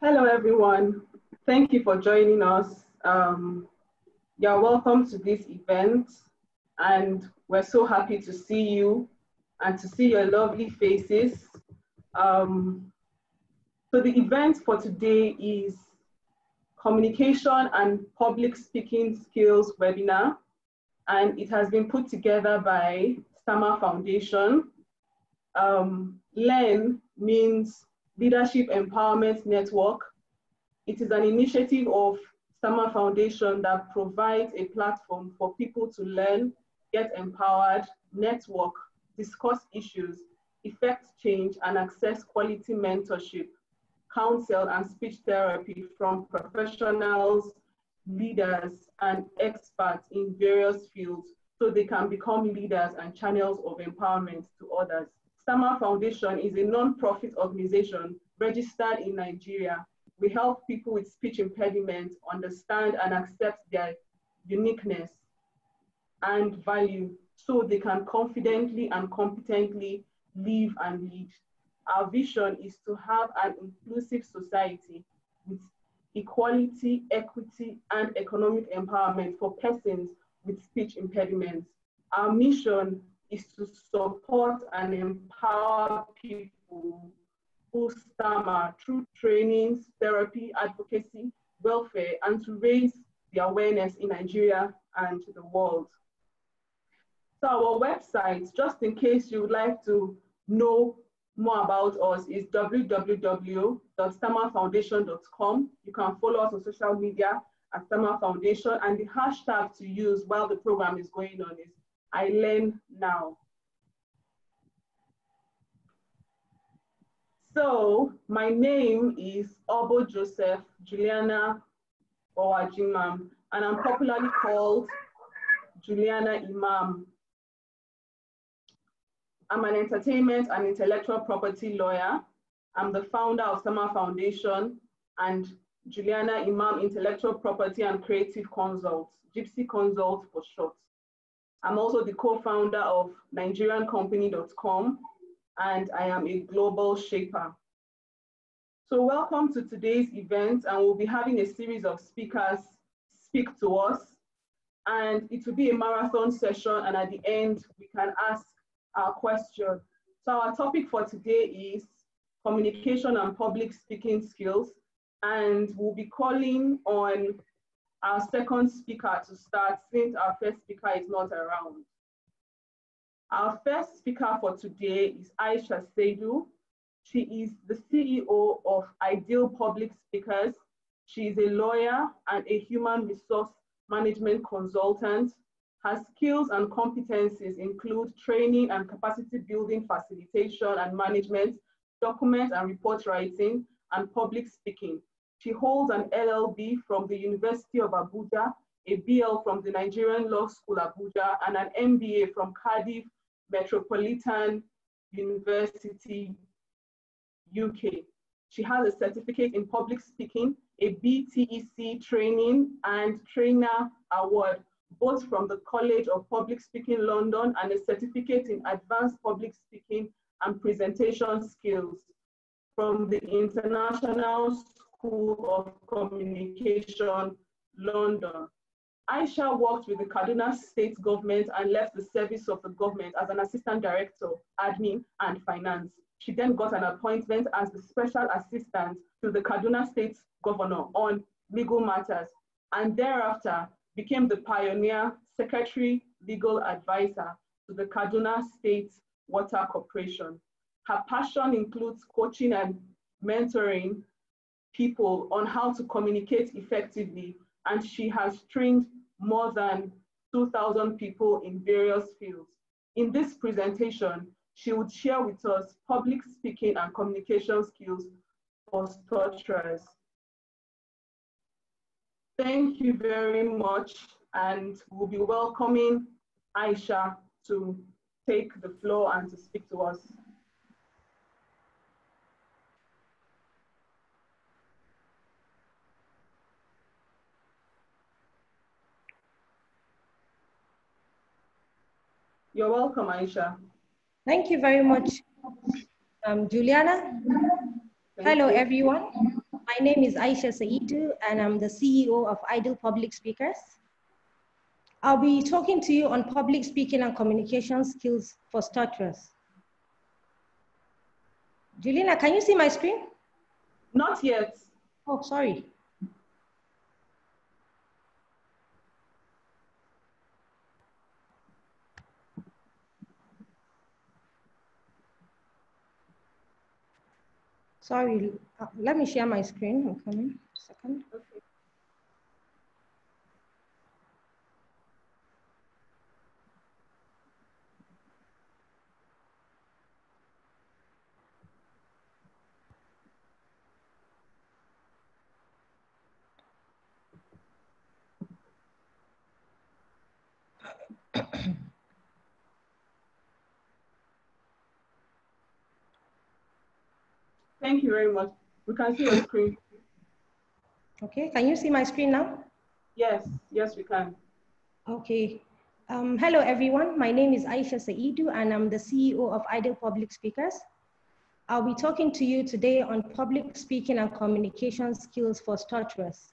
Hello, everyone. Thank you for joining us. You're welcome to this event, and we're so happy to see you and to see your lovely faces. So the event for today is Communication and Public Speaking Skills webinar, and it has been put together by Stammer Foundation. LEN means Leadership Empowerment Network. It is an initiative of Stammer Foundation that provides a platform for people to learn, get empowered, network, discuss issues, effect change, and access quality mentorship, counsel, and speech therapy from professionals, leaders, and experts in various fields so they can become leaders and channels of empowerment to others. Stammer Foundation is a non-profit organization registered in Nigeria. We help people with speech impediments understand and accept their uniqueness and value so they can confidently and competently live and lead. Our vision is to have an inclusive society with equality, equity, and economic empowerment for persons with speech impediments. Our mission is to support and empower people who stammer through trainings, therapy, advocacy, welfare, and to raise the awareness in Nigeria and the world. So our website, just in case you would like to know more about us, is www.stammerfoundation.com. You can follow us on social media at Stammer Foundation, and the hashtag to use while the program is going on is ilennow. So my name is Obo Joseph Juliana Owajimam, and I'm popularly called Juliana Imam. I'm an entertainment and intellectual property lawyer. I'm the founder of Stammer Foundation and Juliana Imam Intellectual Property and Creative Consult, Gypsy Consult for short. I'm also the co-founder of NigerianCompany.com, and I am a global shaper. So welcome to today's event, and we'll be having a series of speakers speak to us, and it will be a marathon session, and at the end, we can ask our question. So our topic for today is communication and public speaking skills, and we'll be calling on our second speaker to start since our first speaker is not around. Our first speaker for today is Aisha Seidu. She is the CEO of Ideal Public Speakers. She is a lawyer and a human resource management consultant. Her skills and competencies include training and capacity building, facilitation and management, document and report writing, and public speaking. She holds an LLB from the University of Abuja, a BL from the Nigerian Law School Abuja, and an MBA from Cardiff Metropolitan University, UK. She has a certificate in public speaking, a BTEC training and trainer award, both from the College of Public Speaking London, and a certificate in advanced public speaking and presentation skills from the International School of Communication, London. Aisha worked with the Kaduna State government and left the service of the government as an assistant director, admin, and finance. She then got an appointment as the special assistant to the Kaduna State governor on legal matters, and thereafter became the pioneer secretary legal advisor to the Kaduna State Water Corporation. Her passion includes coaching and mentoring people on how to communicate effectively, and she has trained more than 2,000 people in various fields. In this presentation, she would share with us public speaking and communication skills for stutterers. Thank you very much, and we'll be welcoming Aisha to take the floor and to speak to us. You're welcome, Aisha. Thank you very much, Juliana. Hello, everyone. My name is Aisha Saidu, and I'm the CEO of Ideal Public Speakers. I'll be talking to you on public speaking and communication skills for stutterers. Juliana, can you see my screen? Not yet. Oh, sorry. Sorry, let me share my screen. I'm coming. A second. Okay. Thank you very much. We can see your screen. Okay, can you see my screen now? Yes, yes, we can. Okay. Hello, everyone. My name is Aisha Saidu, and I'm the CEO of Ideal Public Speakers. I'll be talking to you today on public speaking and communication skills for stutterers.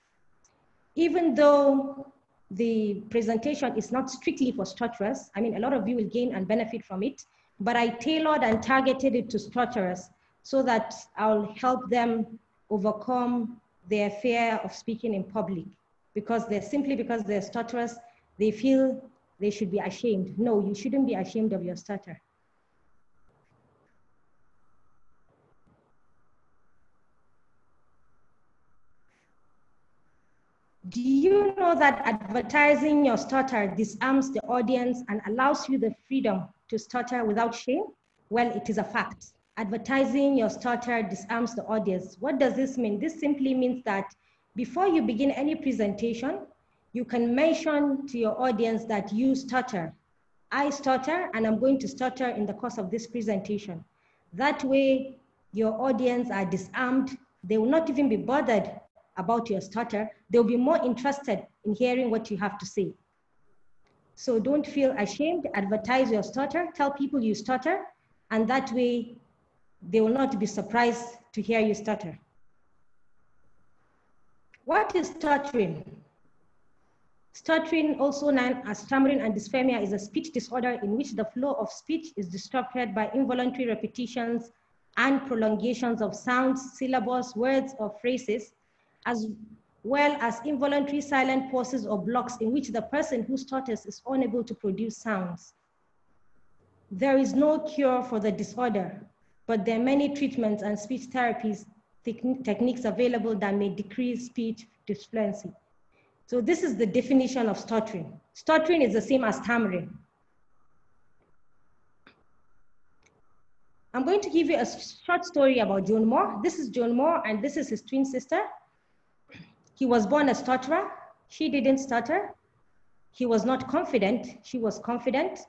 Even though the presentation is not strictly for stutterers, I mean, a lot of you will gain and benefit from it, but I tailored and targeted it to stutterers so that I'll help them overcome their fear of speaking in public, because they're stutterers, they feel they should be ashamed. No, you shouldn't be ashamed of your stutter. Do you know that advertising your stutter disarms the audience and allows you the freedom to stutter without shame? Well, it is a fact. Advertising your stutter disarms the audience. What does this mean? This simply means that before you begin any presentation, you can mention to your audience that you stutter. I stutter, and I'm going to stutter in the course of this presentation. That way, your audience are disarmed. They will not even be bothered about your stutter. They'll be more interested in hearing what you have to say. So don't feel ashamed. Advertise your stutter. Tell people you stutter, and that way, they will not be surprised to hear you stutter. What is stuttering? Stuttering, also known as stammering and dysphonia, is a speech disorder in which the flow of speech is disrupted by involuntary repetitions and prolongations of sounds, syllables, words, or phrases, as well as involuntary silent pauses or blocks in which the person who stutters is unable to produce sounds. There is no cure for the disorder, but there are many treatments and speech therapies techniques available that may decrease speech disfluency. So this is the definition of stuttering. Stuttering is the same as stammering. I'm going to give you a short story about John Moore. This is John Moore, and this is his twin sister. He was born a stutterer. She didn't stutter. He was not confident. She was confident.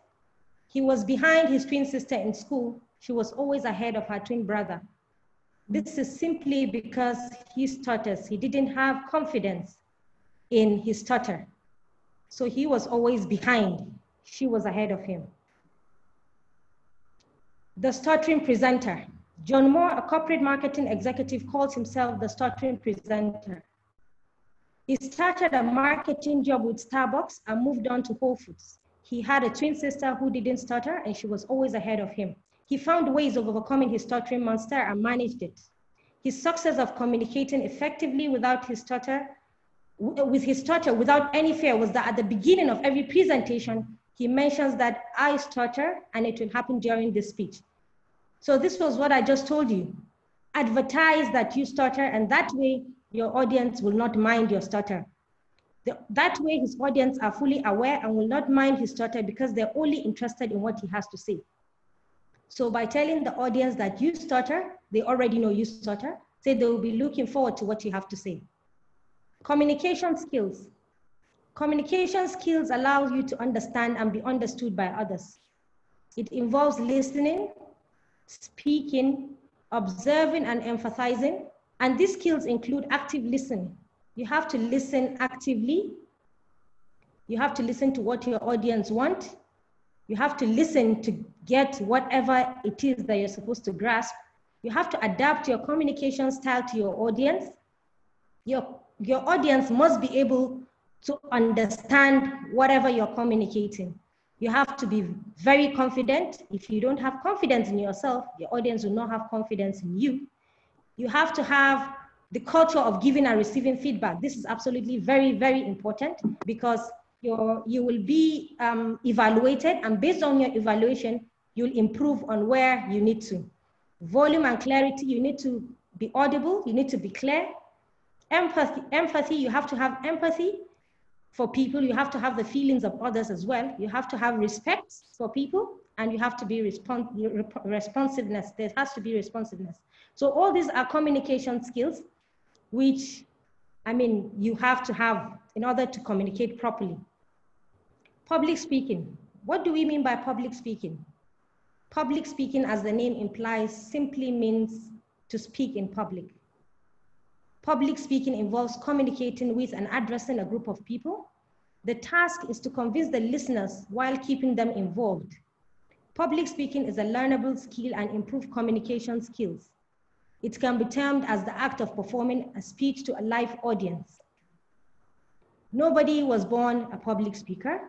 He was behind his twin sister in school. She was always ahead of her twin brother. This is simply because he stutters. He didn't have confidence in his stutter. So he was always behind. She was ahead of him. The stuttering presenter. John Moore, a corporate marketing executive, calls himself the stuttering presenter. He started a marketing job with Starbucks and moved on to Whole Foods. He had a twin sister who didn't stutter, and she was always ahead of him. He found ways of overcoming his stuttering monster and managed it. His success of communicating effectively without his stutter, without any fear, was that at the beginning of every presentation, he mentions that I stutter, and it will happen during this speech. So this was what I just told you. Advertise that you stutter, and that way your audience will not mind your stutter. That way his audience are fully aware and will not mind his stutter because they're only interested in what he has to say. So by telling the audience that you stutter, they already know you stutter, so they will be looking forward to what you have to say. Communication skills. Communication skills allow you to understand and be understood by others. It involves listening, speaking, observing, and empathizing. And these skills include active listening. You have to listen actively. You have to listen to what your audience want. You have to listen to get whatever it is that you're supposed to grasp. You have to adapt your communication style to your audience. your audience must be able to understand whatever you're communicating. You have to be very confident. If you don't have confidence in yourself, your audience will not have confidence in you. You have to have the culture of giving and receiving feedback. This is absolutely very, very important, because you will be evaluated, and based on your evaluation, you'll improve on where you need to. Volume and clarity, you need to be audible, you need to be clear. Empathy, you have to have empathy for people, you have to have the feelings of others as well. You have to have respect for people, and you have to be responsiveness. There has to be responsiveness. So all these are communication skills, which, I mean, you have to have in order to communicate properly. Public speaking. What do we mean by public speaking? Public speaking, as the name implies, simply means to speak in public. Public speaking involves communicating with and addressing a group of people. The task is to convince the listeners while keeping them involved. Public speaking is a learnable skill and improved communication skills. It can be termed as the act of performing a speech to a live audience. Nobody was born a public speaker,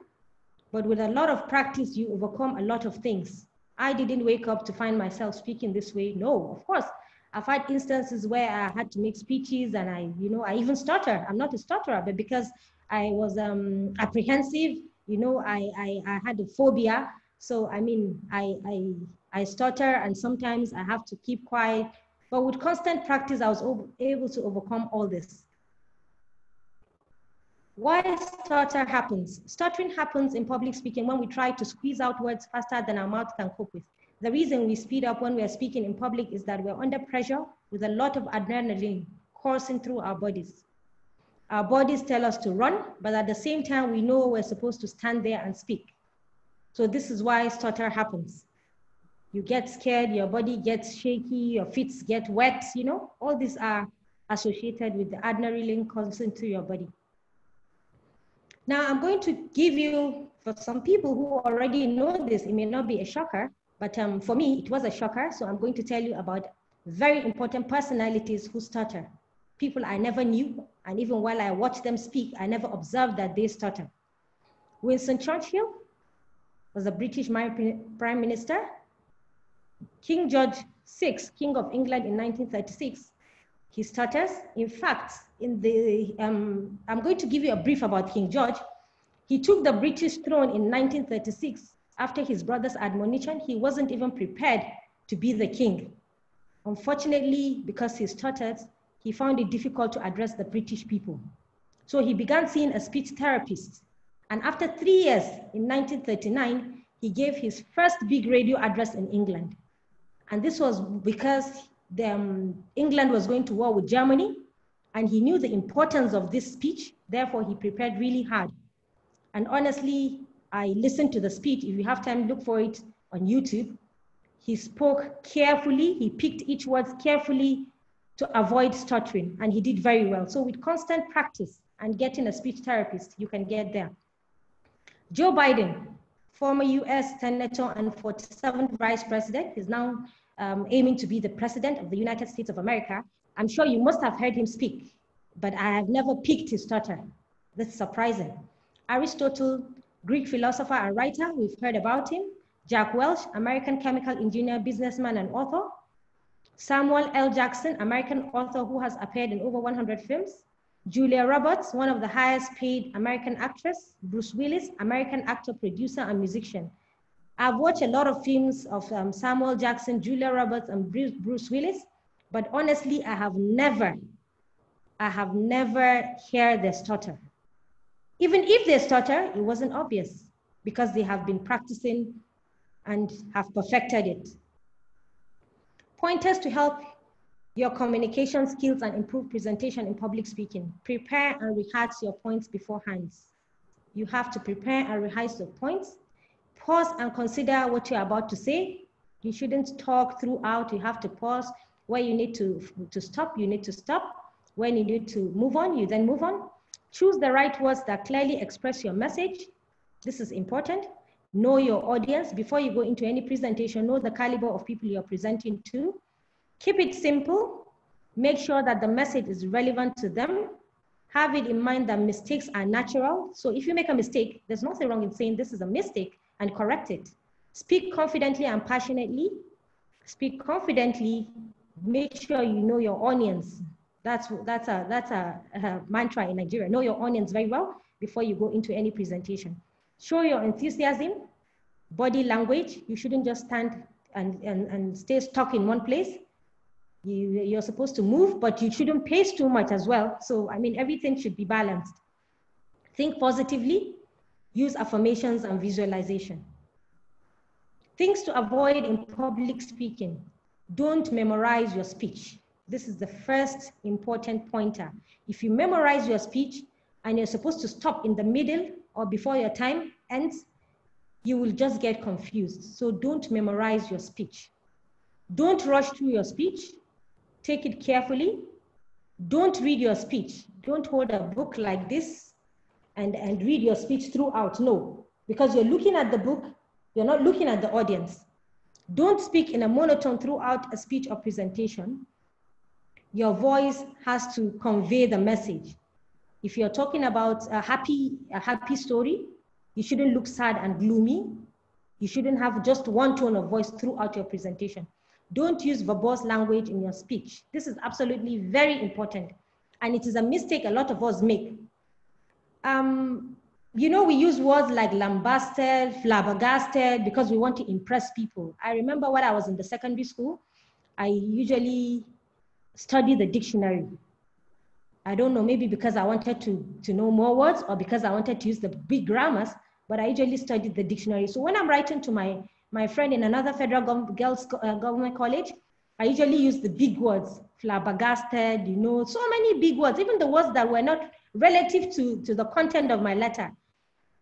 but with a lot of practice, you overcome a lot of things. I didn't wake up to find myself speaking this way. No, of course. I've had instances where I had to make speeches, and I even stutter. I'm not a stutterer, but because I was apprehensive, I had a phobia. So, I mean, I stutter, and sometimes I have to keep quiet. But with constant practice, I was able to overcome all this. Why stutter happens? Stuttering happens in public speaking when we try to squeeze out words faster than our mouth can cope with. The reason we speed up when we are speaking in public is that we're under pressure with a lot of adrenaline coursing through our bodies. Our bodies tell us to run, but at the same time, we know we're supposed to stand there and speak. So this is why stutter happens. You get scared, your body gets shaky, your feet get wet, all these are associated with the adrenaline coursing through your body. Now, I'm going to give you, for some people who already know this, it may not be a shocker, but for me, it was a shocker. So I'm going to tell you about very important personalities who stutter. People I never knew, and even while I watched them speak, I never observed that they stutter. Winston Churchill was a British Prime Minister. King George VI, King of England in 1936, he stutters. In fact, I'm going to give you a brief about King George. He took the British throne in 1936. After his brother's admonition, he wasn't even prepared to be the king. Unfortunately, because he stuttered, he found it difficult to address the British people. So he began seeing a speech therapist. And after 3 years, in 1939, he gave his first big radio address in England. And this was because England was going to war with Germany, and he knew the importance of this speech. Therefore, he prepared really hard. And honestly, I listened to the speech. If you have time, look for it on YouTube. He spoke carefully. He picked each word carefully to avoid stuttering, and he did very well. So with constant practice and getting a speech therapist, you can get there. Joe Biden, former US Senator and 47th Vice President, is now aiming to be the President of the United States of America. I'm sure you must have heard him speak, but I have never picked his stutter. That's surprising. Aristotle, Greek philosopher and writer, we've heard about him. Jack Welch, American chemical engineer, businessman, and author. Samuel L. Jackson, American author who has appeared in over 100 films. Julia Roberts, one of the highest paid American actress. Bruce Willis, American actor, producer, and musician. I've watched a lot of films of Samuel Jackson, Julia Roberts, and Bruce Willis, but honestly, I have never heard their stutter. Even if they stutter, it wasn't obvious because they have been practicing and have perfected it. Pointers to help your communication skills and improve presentation in public speaking. Prepare and rehearse your points beforehand. You have to prepare and rehearse your points. Pause and consider what you're about to say. You shouldn't talk throughout. You have to pause. Where you need to stop, you need to stop. When you need to move on, you then move on. Choose the right words that clearly express your message. This is important. Know your audience. Before you go into any presentation, know the caliber of people you're presenting to. Keep it simple. Make sure that the message is relevant to them. Have it in mind that mistakes are natural. So if you make a mistake, there's nothing wrong in saying this is a mistake and correct it. Speak confidently and passionately. Speak confidently. Make sure you know your audience. That's a mantra in Nigeria. Know your audience very well before you go into any presentation. Show your enthusiasm, body language. You shouldn't just stand and stay stuck in one place. You're supposed to move, but you shouldn't pace too much as well. So, I mean, everything should be balanced. Think positively, use affirmations and visualization. Things to avoid in public speaking. Don't memorize your speech. This is the first important pointer. If you memorize your speech and you're supposed to stop in the middle or before your time ends, you will just get confused. So don't memorize your speech. Don't rush through your speech. Take it carefully. Don't read your speech. Don't hold a book like this and read your speech throughout. No, because you're looking at the book, you're not looking at the audience. Don't speak in a monotone throughout a speech or presentation. Your voice has to convey the message. If you're talking about a happy story, you shouldn't look sad and gloomy. You shouldn't have just one tone of voice throughout your presentation. Don't use verbose language in your speech. This is absolutely very important. And it is a mistake a lot of us make. You know, we use words like lambasted, flabbergasted, because we want to impress people. I remember when I was in the secondary school, I usually studied the dictionary. I don't know, maybe because I wanted to know more words or because I wanted to use the big grammars, but I usually studied the dictionary. So when I'm writing to my friend in another federal government college, I usually use the big words, flabbergasted, you know, so many big words, even the words that were not relative to the content of my letter.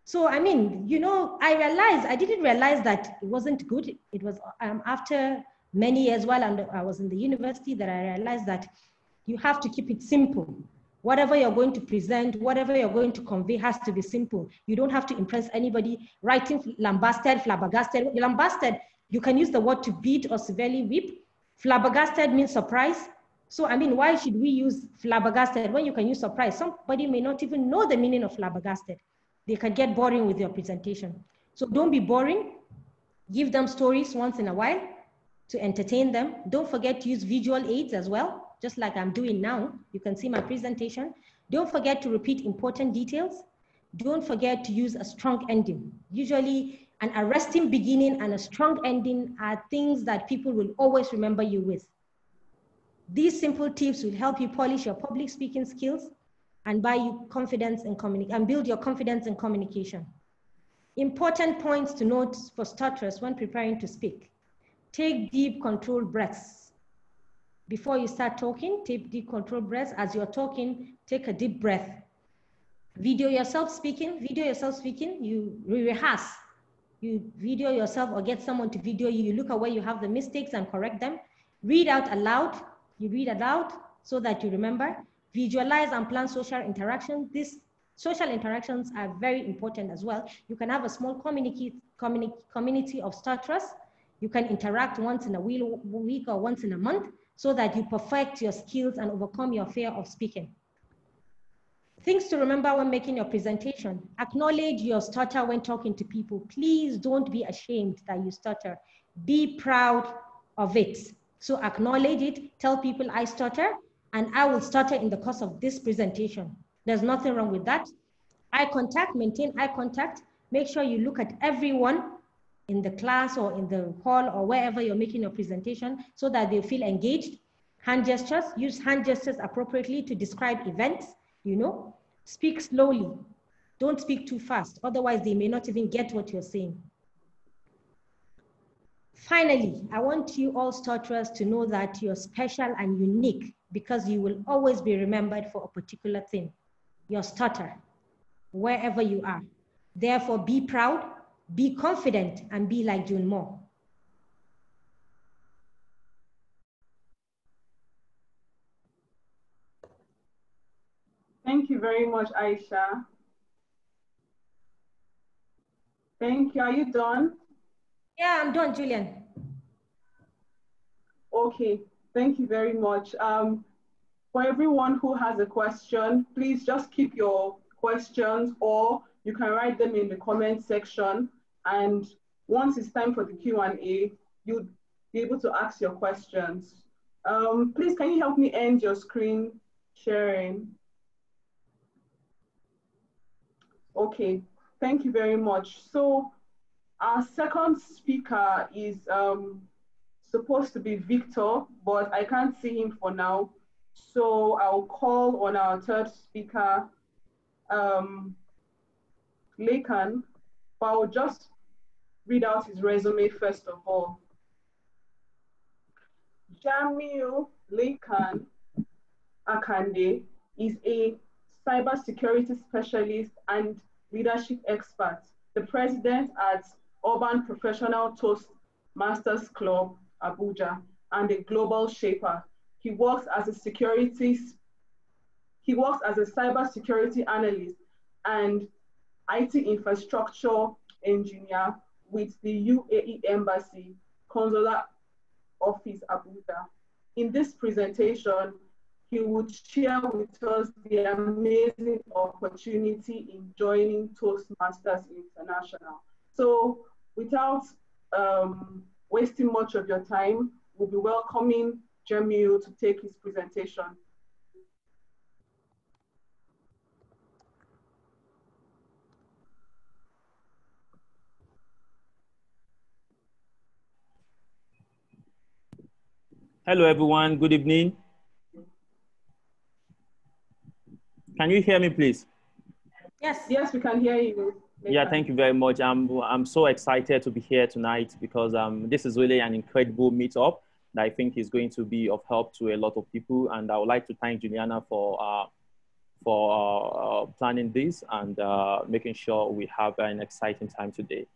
So, I mean, you know, I didn't realize that it wasn't good. It was after many years while I was in the university that I realized that you have to keep it simple. Whatever you're going to present, whatever you're going to convey has to be simple. You don't have to impress anybody. Writing lambasted, flabbergasted. Lambasted, you can use the word to beat or severely whip. Flabbergasted means surprise. So, I mean, why should we use flabbergasted when you can use surprise? Somebody may not even know the meaning of flabbergasted. They can get boring with your presentation. So don't be boring. Give them stories once in a while to entertain them. Don't forget to use visual aids as well, just like I'm doing now. You can see my presentation. Don't forget to repeat important details. Don't forget to use a strong ending. Usually an arresting beginning and a strong ending are things that people will always remember you with. These simple tips will help you polish your public speaking skills and buy you confidence and build your confidence in communication. Important points to note for stutterers when preparing to speak. Take deep, controlled breaths. Before you start talking, take deep, controlled breaths. As you're talking, take a deep breath. Video yourself speaking. You rehearse. You video yourself or get someone to video you. You look at where you have the mistakes and correct them. Read out aloud. You read aloud so that you remember. Visualize and plan social interactions. These social interactions are very important as well. You can have a small community of stutterers. You can interact once in a week or once in a month so that you perfect your skills and overcome your fear of speaking. Things to remember when making your presentation. Acknowledge your stutter when talking to people. Please don't be ashamed that you stutter. Be proud of it. So acknowledge it. Tell people I stutter and I will stutter in the course of this presentation. There's nothing wrong with that. Eye contact, maintain eye contact. Make sure you look at everyone in the class or in the hall or wherever you're making your presentation so that they feel engaged. Hand gestures, use hand gestures appropriately to describe events, you know. Speak slowly, don't speak too fast, otherwise they may not even get what you're saying. Finally, I want you all stutterers to know that you're special and unique because you will always be remembered for a particular thing, your stutter, wherever you are. Therefore, be proud, be confident, and be like June Moore. Thank you very much, Aisha. Thank you. Are you done? Yeah, I'm done, Julian. Okay, thank you very much. For everyone who has a question, please just keep your questions, or you can write them in the comment section. And once it's time for the Q&A, you'll be able to ask your questions. Please, can you help me end your screen sharing? Okay, thank you very much. So our second speaker is supposed to be Victor, but I can't see him for now. So I'll call on our third speaker, Lekan, but I'll just read out his resume first of all. Jamil Lekan Akande is a cybersecurity specialist and leadership expert, the president at Urban Professional Toastmasters Club, Abuja, and a global shaper. He works as a cybersecurity analyst and IT infrastructure engineer with the UAE Embassy Consular Office, Abuja. In this presentation, he would share with us the amazing opportunity in joining Toastmasters International. So without wasting much of your time, we'll be welcoming Jamil to take his presentation. Hello, everyone. Good evening. Can you hear me, please? Yes. Yes, we can hear you. Yeah, thank you very much. I'm so excited to be here tonight because this is really an incredible meetup that I think is going to be of help to a lot of people. And I would like to thank Juliana for planning this and making sure we have an exciting time today.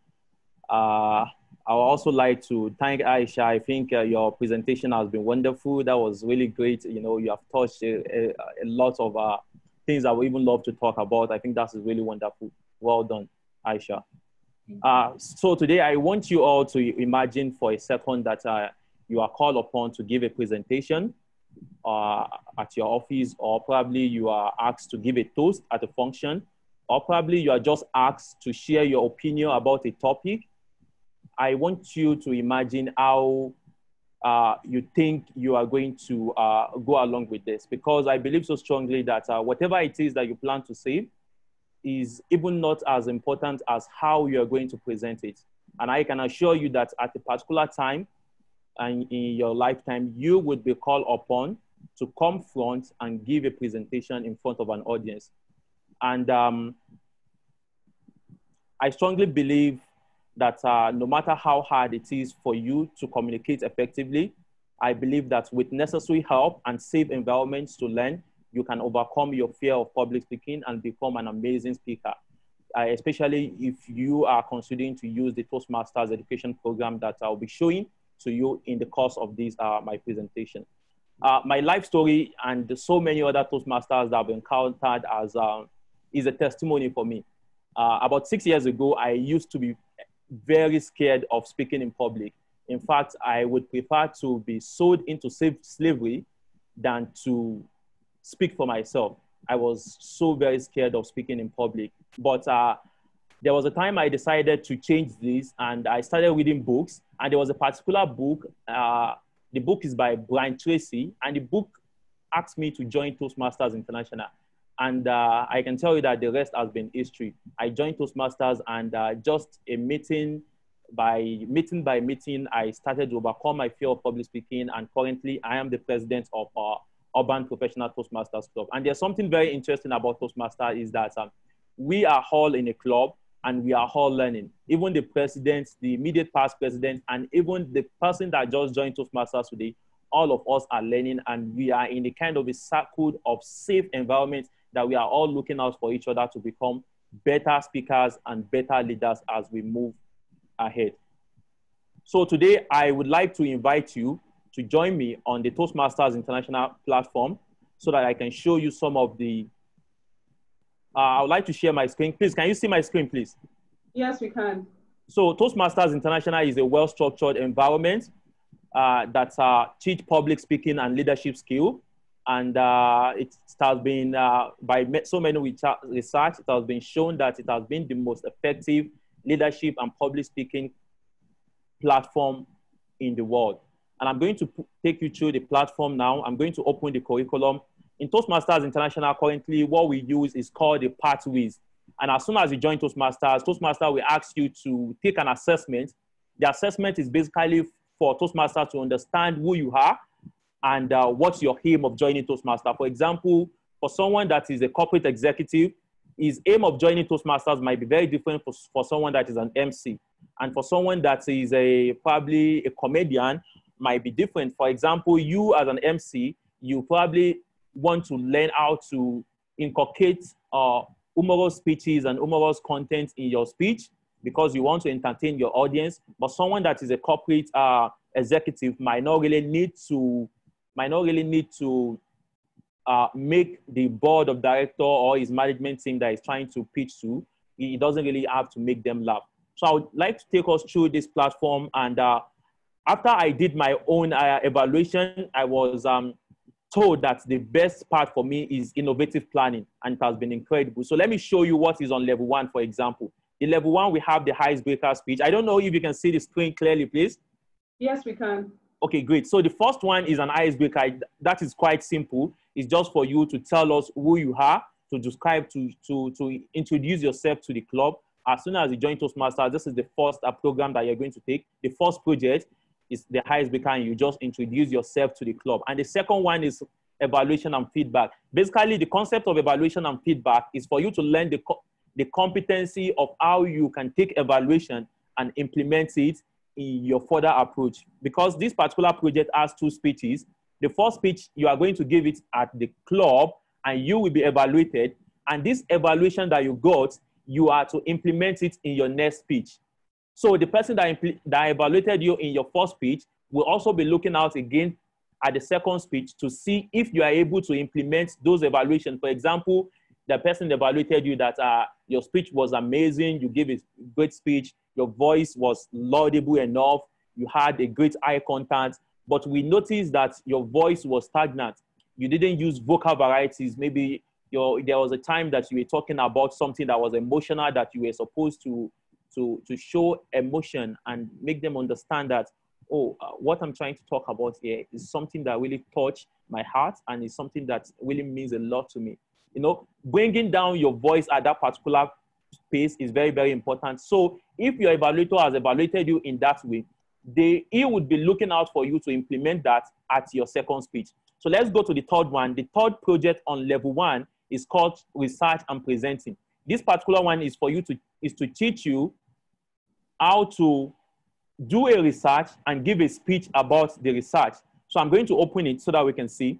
I would also like to thank Aisha. I think your presentation has been wonderful. That was really great. You know, you have touched a lot of things I would even love to talk about. I think that's really wonderful. Well done, Aisha. So today I want you all to imagine for a second that you are called upon to give a presentation at your office, or probably you are asked to give a toast at a function, or probably you are just asked to share your opinion about a topic. I want you to imagine how you think you are going to go along with this, because I believe so strongly that whatever it is that you plan to say is even not as important as how you are going to present it. And I can assure you that at a particular time and in your lifetime, you would be called upon to come front and give a presentation in front of an audience. And I strongly believe that no matter how hard it is for you to communicate effectively, I believe that with necessary help and safe environments to learn, you can overcome your fear of public speaking and become an amazing speaker, especially if you are considering to use the Toastmasters education program that I'll be showing to you in the course of this, my presentation. My life story and so many other Toastmasters that I've encountered is a testimony for me. About 6 years ago, I used to be very scared of speaking in public. In fact, I would prefer to be sold into slavery than to speak for myself. I was so very scared of speaking in public. But there was a time I decided to change this, and I started reading books. And there was a particular book. The book is by Brian Tracy, and the book asked me to join Toastmasters International. And I can tell you that the rest has been history. I joined Toastmasters, and just a meeting by meeting, I started to overcome my fear of public speaking. And currently, I am the president of Urban Professional Toastmasters Club. And there's something very interesting about Toastmasters is that we are all in a club and we are all learning. Even the president, the immediate past president, and even the person that just joined Toastmasters today, all of us are learning, and we are in a kind of a circle of safe environment that we are all looking out for each other to become better speakers and better leaders as we move ahead. So today, I would like to invite you to join me on the Toastmasters International platform so that I can show you some of the, I would like to share my screen. Please, can you see my screen, please? Yes, we can. So Toastmasters International is a well-structured environment that teach public speaking and leadership skill. And it has been, by so many research, it has been shown that it has been the most effective leadership and public speaking platform in the world. And I'm going to take you through the platform now. I'm going to open the curriculum. In Toastmasters International, currently, what we use is called the pathways. And as soon as you join Toastmasters, Toastmasters will ask you to take an assessment. The assessment is basically for Toastmasters to understand who you are and what's your aim of joining Toastmasters. For example, for someone that is a corporate executive, his aim of joining Toastmasters might be very different for someone that is an MC. And for someone that is probably a comedian, might be different. For example, you as an MC, you probably want to learn how to inculcate humorous speeches and humorous content in your speech because you want to entertain your audience. But someone that is a corporate executive might not really need to make the board of director or his management team that is trying to pitch to. He doesn't really have to make them laugh. So I would like to take us through this platform. And after I did my own evaluation, I was told that the best part for me is innovative planning, and it has been incredible. So let me show you what is on level 1, for example. In level 1, we have the icebreaker speech. I don't know if you can see the screen clearly, please. Yes, we can. Okay, great. So the first one is an icebreaker. That is quite simple. It's just for you to tell us who you are, to describe, to introduce yourself to the club. As soon as you join Toastmasters, this is the first program that you're going to take. The first project is the icebreaker, and you just introduce yourself to the club. And the second one is evaluation and feedback. Basically, the concept of evaluation and feedback is for you to learn the competency of how you can take evaluation and implement it in your further approach. Because this particular project has 2 speeches. The first speech, you are going to give it at the club, and you will be evaluated. And this evaluation that you got, you are to implement it in your next speech. So the person that evaluated you in your first speech will also be looking out again at the second speech to see if you are able to implement those evaluations. For example, the person evaluated you that your speech was amazing, you gave a great speech, your voice was laudable enough, you had a great eye contact, but we noticed that your voice was stagnant. You didn't use vocal varieties. Maybe there was a time that you were talking about something that was emotional, that you were supposed to show emotion and make them understand that, oh, what I'm trying to talk about here is something that really touched my heart and is something that really means a lot to me. You know, bringing down your voice at that particular space is very, very important. So if your evaluator has evaluated you in that way, he would be looking out for you to implement that at your second speech. So let's go to the third one. The third project on level 1 is called research and presenting. This particular one is for you to teach you how to do a research and give a speech about the research. So I'm going to open it so that we can see.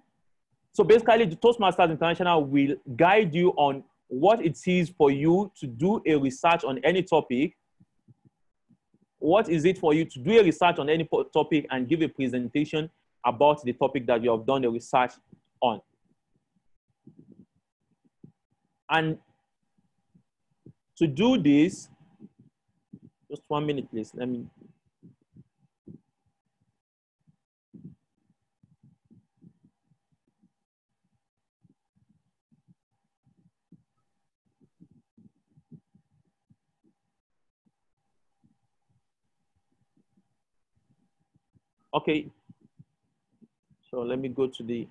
So basically, the Toastmasters International will guide you on what it is for you to do a research on any topic. What is it for you to do a research on any topic and give a presentation about the topic that you have done a research on. And to do this, just 1 minute, please. Let me. Okay. So let me go to the.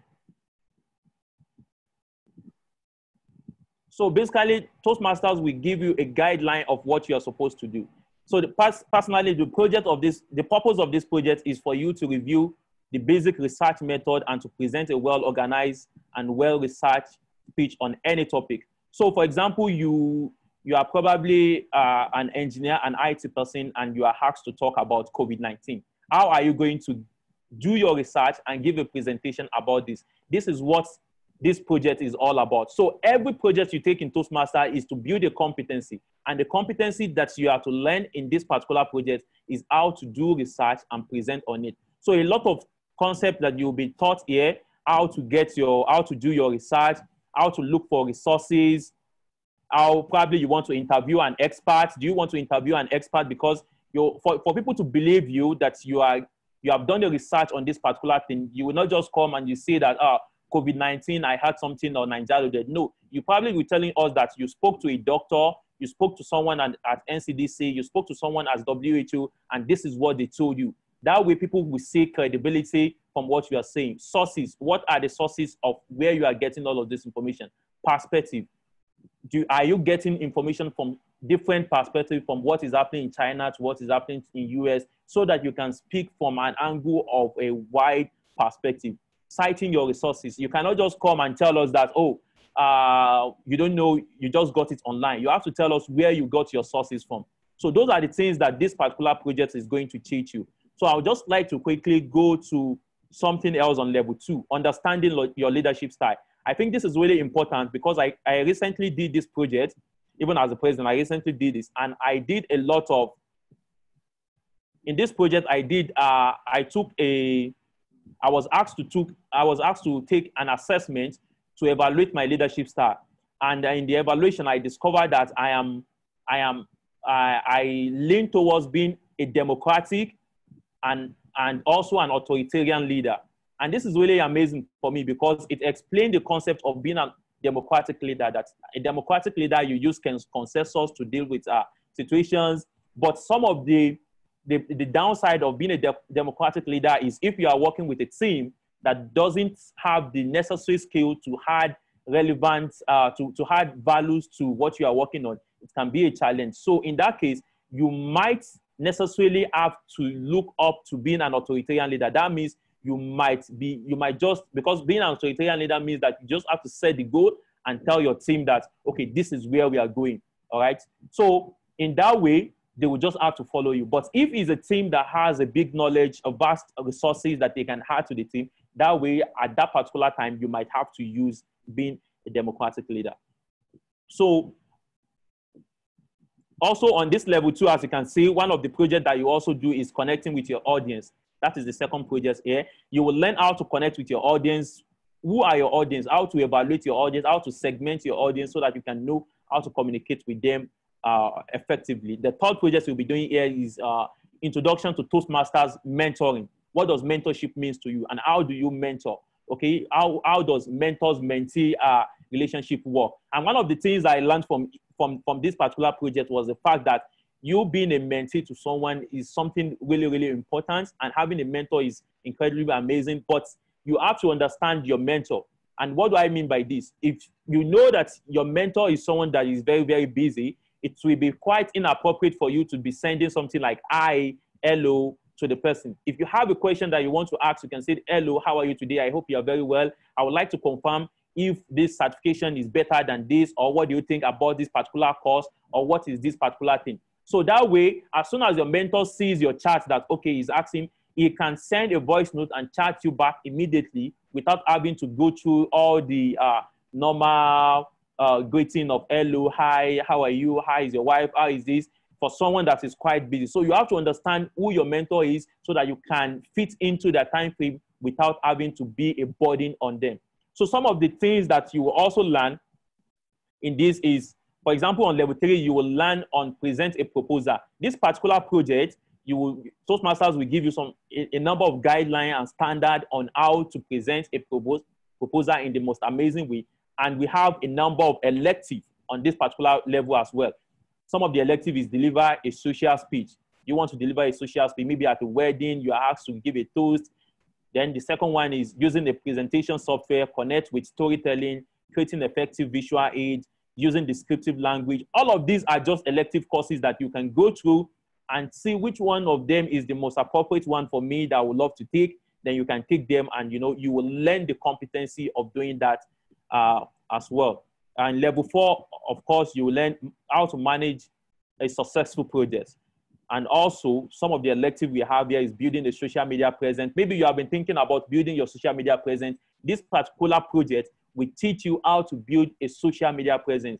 So basically, Toastmasters will give you a guideline of what you are supposed to do. So personally, the purpose of this project is for you to review the basic research method and to present a well-organized and well-researched speech on any topic. So for example, you are probably an engineer, an IT person, and you are asked to talk about COVID-19. How are you going to do your research and give a presentation about this? This is what this project is all about. So every project you take in Toastmaster is to build a competency. And the competency that you have to learn in this particular project is how to do research and present on it. So a lot of concepts that you'll be taught here, how to do your research, how to look for resources, how probably you want to interview an expert. Do you want to interview an expert? Because for people to believe you that you have done the research on this particular thing, you will not just come and you say that, COVID-19, I had something on Nigeria. No, you probably were telling us that you spoke to a doctor, you spoke to someone at NCDC, you spoke to someone at WHO, and this is what they told you. That way people will see credibility from what you are saying. Sources, what are the sources of where you are getting all of this information? Perspective. Are you getting information from different perspectives, from what is happening in China to what is happening in US, so that you can speak from an angle of a wide perspective, citing your resources. You cannot just come and tell us that, oh, you don't know, you just got it online. You have to tell us where you got your sources from. So those are the things that this particular project is going to teach you. So I would just like to quickly go to something else on level 2, understanding your leadership style. I think this is really important because I recently did this project, even as a president, I recently did this, and I did a lot of, in this project I did, I was asked to take an assessment to evaluate my leadership style. And in the evaluation, I discovered that I lean towards being a democratic and also an authoritarian leader. And this is really amazing for me because it explained the concept of being a democratic leader, that a democratic leader, you use consensus to deal with situations. But some of the downside of being a democratic leader is if you are working with a team that doesn't have the necessary skill to add relevant, to add values to what you are working on, it can be a challenge. So in that case, you might necessarily have to look up to being an authoritarian leader. That means you might just, because being an authoritarian leader means that you just have to set the goal and tell your team that, okay, this is where we are going, all right? So in that way, they will just have to follow you. But if it's a team that has a big knowledge, a vast resources that they can add to the team, that way, at that particular time, you might have to use being a democratic leader. So also on this level 2, as you can see, one of the projects that you also do is connecting with your audience. That is the second project here. You will learn how to connect with your audience. Who are your audience? How to evaluate your audience, how to segment your audience so that you can know how to communicate with them effectively. The third project we'll be doing here is Introduction to Toastmasters Mentoring. What does mentorship mean to you and how do you mentor? Okay, how does mentors-mentee relationship work? And one of the things I learned from this particular project was the fact that you being a mentee to someone is something really, really important, and having a mentor is incredibly amazing, but you have to understand your mentor. And what do I mean by this? If you know that your mentor is someone that is very, very busy, it will be quite inappropriate for you to be sending something like hi, hello to the person. If you have a question that you want to ask, you can say, hello, how are you today? I hope you are very well. I would like to confirm if this certification is better than this, or what do you think about this particular course, or what is this particular thing? So that way, as soon as your mentor sees your chat that, okay, he's asking, he can send a voice note and chat you back immediately without having to go through all the normal greeting of hello, hi, how are you, how is your wife, how is this, for someone that is quite busy. So you have to understand who your mentor is so that you can fit into their time frame without having to be a burden on them. So some of the things that you will also learn in this is, for example, on level 3, you will learn on present a proposal. This particular project, Toastmasters will give you a number of guidelines and standards on how to present a proposal in the most amazing way. And we have a number of electives on this particular level as well. Some of the elective is deliver a social speech. You want to deliver a social speech, maybe at a wedding, you are asked to give a toast. Then the second one is using the presentation software, connect with storytelling, creating effective visual aids, using descriptive language. All of these are just elective courses that you can go through and see which one of them is the most appropriate one for me that I would love to take. Then you can take them and, you will learn the competency of doing that as well. And level 4, of course, you will learn how to manage a successful project. And also, some of the elective we have here is building a social media presence. Maybe you have been thinking about building your social media presence. This particular project will teach you how to build a social media presence.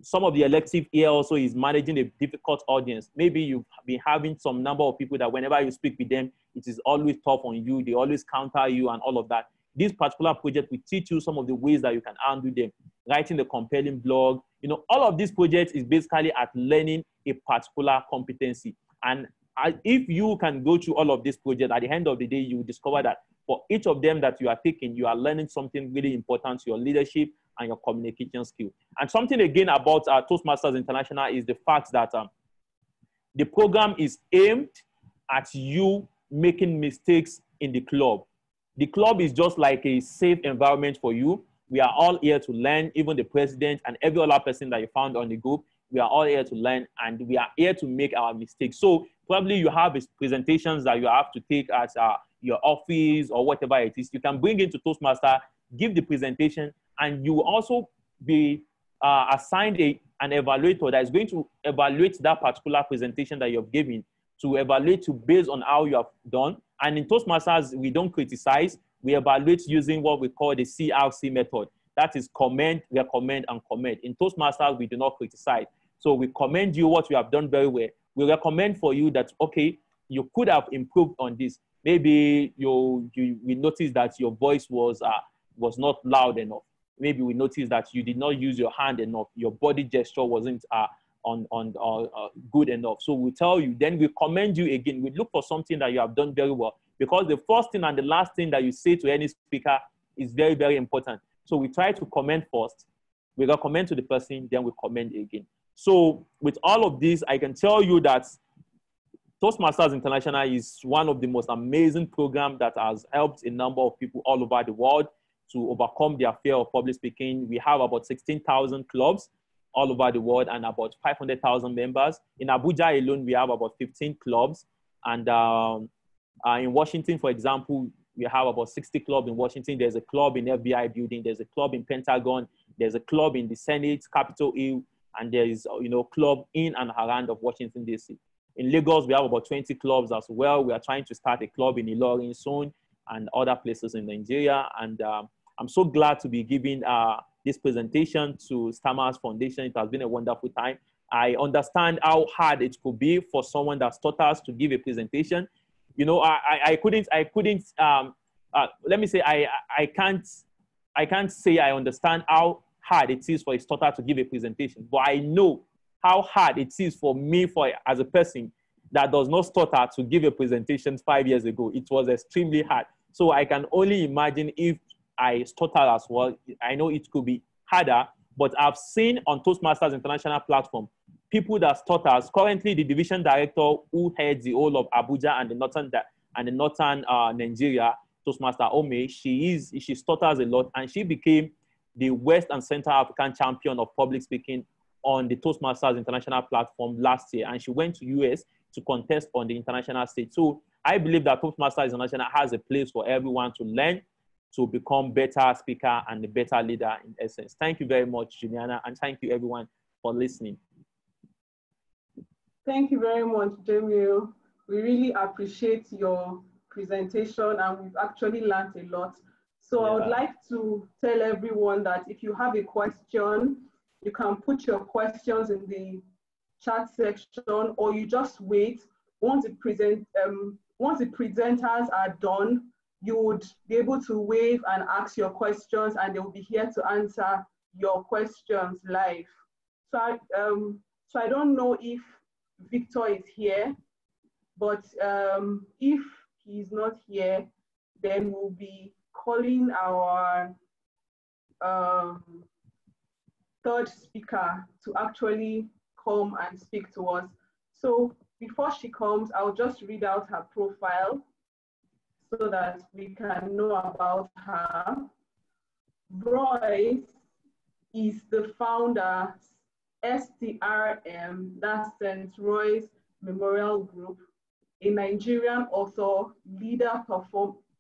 Some of the elective here also is managing a difficult audience. Maybe you've been having some number of people that whenever you speak with them, it is always tough on you. They always counter you and all of that. This particular project will teach you some of the ways that you can handle them. Writing a compelling blog. All of these projects is basically at learning a particular competency. And if you can go through all of this project, at the end of the day, you will discover that For each of them that you are taking, you are learning something really important to your leadership and your communication skill. And something again about Toastmasters International is the fact that the program is aimed at you making mistakes in the club. The club is just like a safe environment for you. We are all here to learn, even the president and every other person that you found on the group. We are all here to learn, and we are here to make our mistakes. So probably you have presentations that you have to take at your office or whatever it is. You can bring into Toastmaster, give the presentation, and you will also be assigned an evaluator that is going to evaluate that particular presentation that you've given, to evaluate you based on how you have done. And in Toastmasters, we don't criticize. We evaluate using what we call the CRC method. That is commend, recommend, and commend. In Toastmasters, we do not criticize. So we commend you what you have done very well. We recommend for you that, okay, you could have improved on this. Maybe we noticed that your voice was not loud enough. Maybe we noticed that you did not use your hand enough. Your body gesture wasn't good enough. So we tell you, then we commend you again. We look for something that you have done very well, because the first thing and the last thing that you say to any speaker is very, very important. So we try to commend first. We recommend to the person, then we commend again. So with all of this, I can tell you that Toastmasters International is one of the most amazing programs that has helped a number of people all over the world to overcome their fear of public speaking. We have about 16,000 clubs all over the world and about 500,000 members. In Abuja alone, we have about 15 clubs. And in Washington, for example, we have about 60 clubs in Washington. There's a club in FBI building. There's a club in Pentagon. There's a club in the Senate, Capitol Hill. And there is, club in and around of Washington, D.C. In Lagos, we have about 20 clubs as well. We are trying to start a club in Ilorin soon and other places in Nigeria. And I'm so glad to be giving this presentation to Stammer Foundation. It has been a wonderful time. I understand how hard it could be for someone that stutters to give a presentation. I couldn't, let me say, I can't say I understand how hard it is for a stutterer to give a presentation, but I know how hard it is for me, as a person that does not stutter, to give a presentation 5 years ago. It was extremely hard. So I can only imagine if I stutter as well. I know it could be harder, but I've seen on Toastmasters International platform, people that stutters. Currently, the division director who heads the whole of Abuja and the northern Nigeria, Toastmaster Ome, she stutters a lot, and she became the West and Central African champion of public speaking on the Toastmasters International platform last year. And she went to US to contest on the international stage. So I believe that Toastmasters International has a place for everyone to learn, to become better speaker and a better leader in essence. Thank you very much, Juliana, and thank you everyone for listening. Thank you very much, Jamil. We really appreciate your presentation, and we've actually learned a lot. So I would like to tell everyone that if you have a question, you can put your questions in the chat section, or you just wait. Once the presenters are done, you would be able to wave and ask your questions, and they will be here to answer your questions live. So I don't know if Victor is here, but if he's not here, then we'll be calling our third speaker to actually come and speak to us. So before she comes, I'll just read out her profile so that we can know about her. Royce is the founder, STRM, that's St. Royce Memorial Group, a Nigerian author,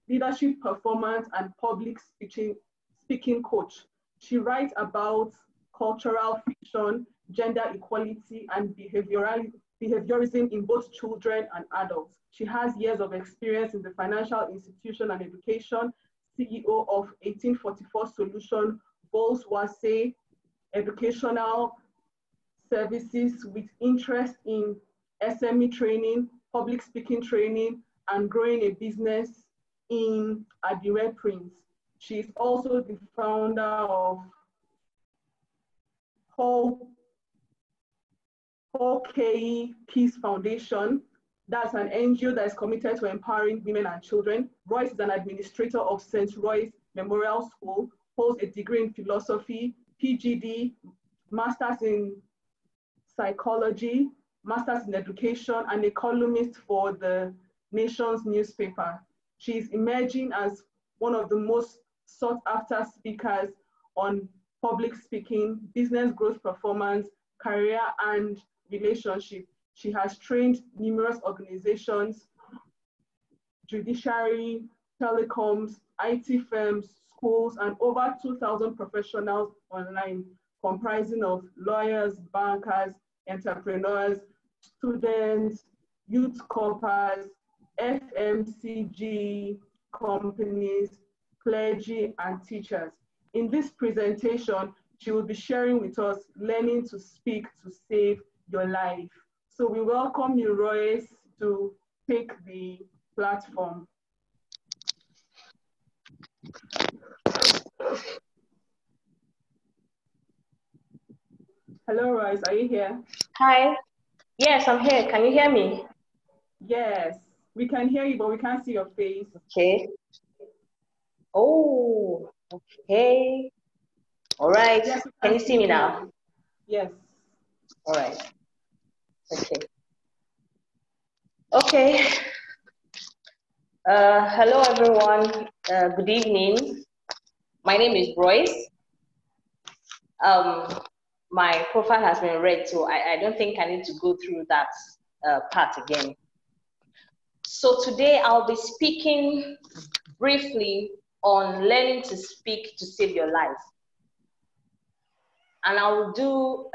leadership performance and public speaking coach. She writes about cultural fiction, gender equality, and behaviorism in both children and adults. She has years of experience in the financial institution and education, CEO of 1844 Solution, Bolswase Educational Services, with interest in SME training, public speaking training, and growing a business in Adire Prints. She is also the founder of Paul K. Peace Foundation, That's an NGO that is committed to empowering women and children. Royce is an administrator of St. Roy's Memorial School, holds a degree in philosophy, PGD, master's in psychology, master's in education, and a columnist for the Nation's newspaper. She is emerging as one of the most sought after speakers on public speaking, business growth performance, career, and relationship. She has trained numerous organizations, judiciary, telecoms, IT firms, schools, and over 2,000 professionals online, comprising of lawyers, bankers, entrepreneurs, students, youth corpers, FMCG companies, clergy, and teachers. In this presentation, she will be sharing with us learning to speak to save your life. So we welcome you, Royce, to take the platform. Hello, Royce, are you here? Hi. Yes, I'm here. Can you hear me? Yes, we can hear you, but we can't see your face. Okay. Oh, okay. All right. Yes, can you see me now? Yes. All right. Okay. Okay. Hello, everyone. Good evening. My name is Royce. My profile has been read, so I don't think I need to go through that part again. So today I'll be speaking briefly on learning to speak to save your life. And I will do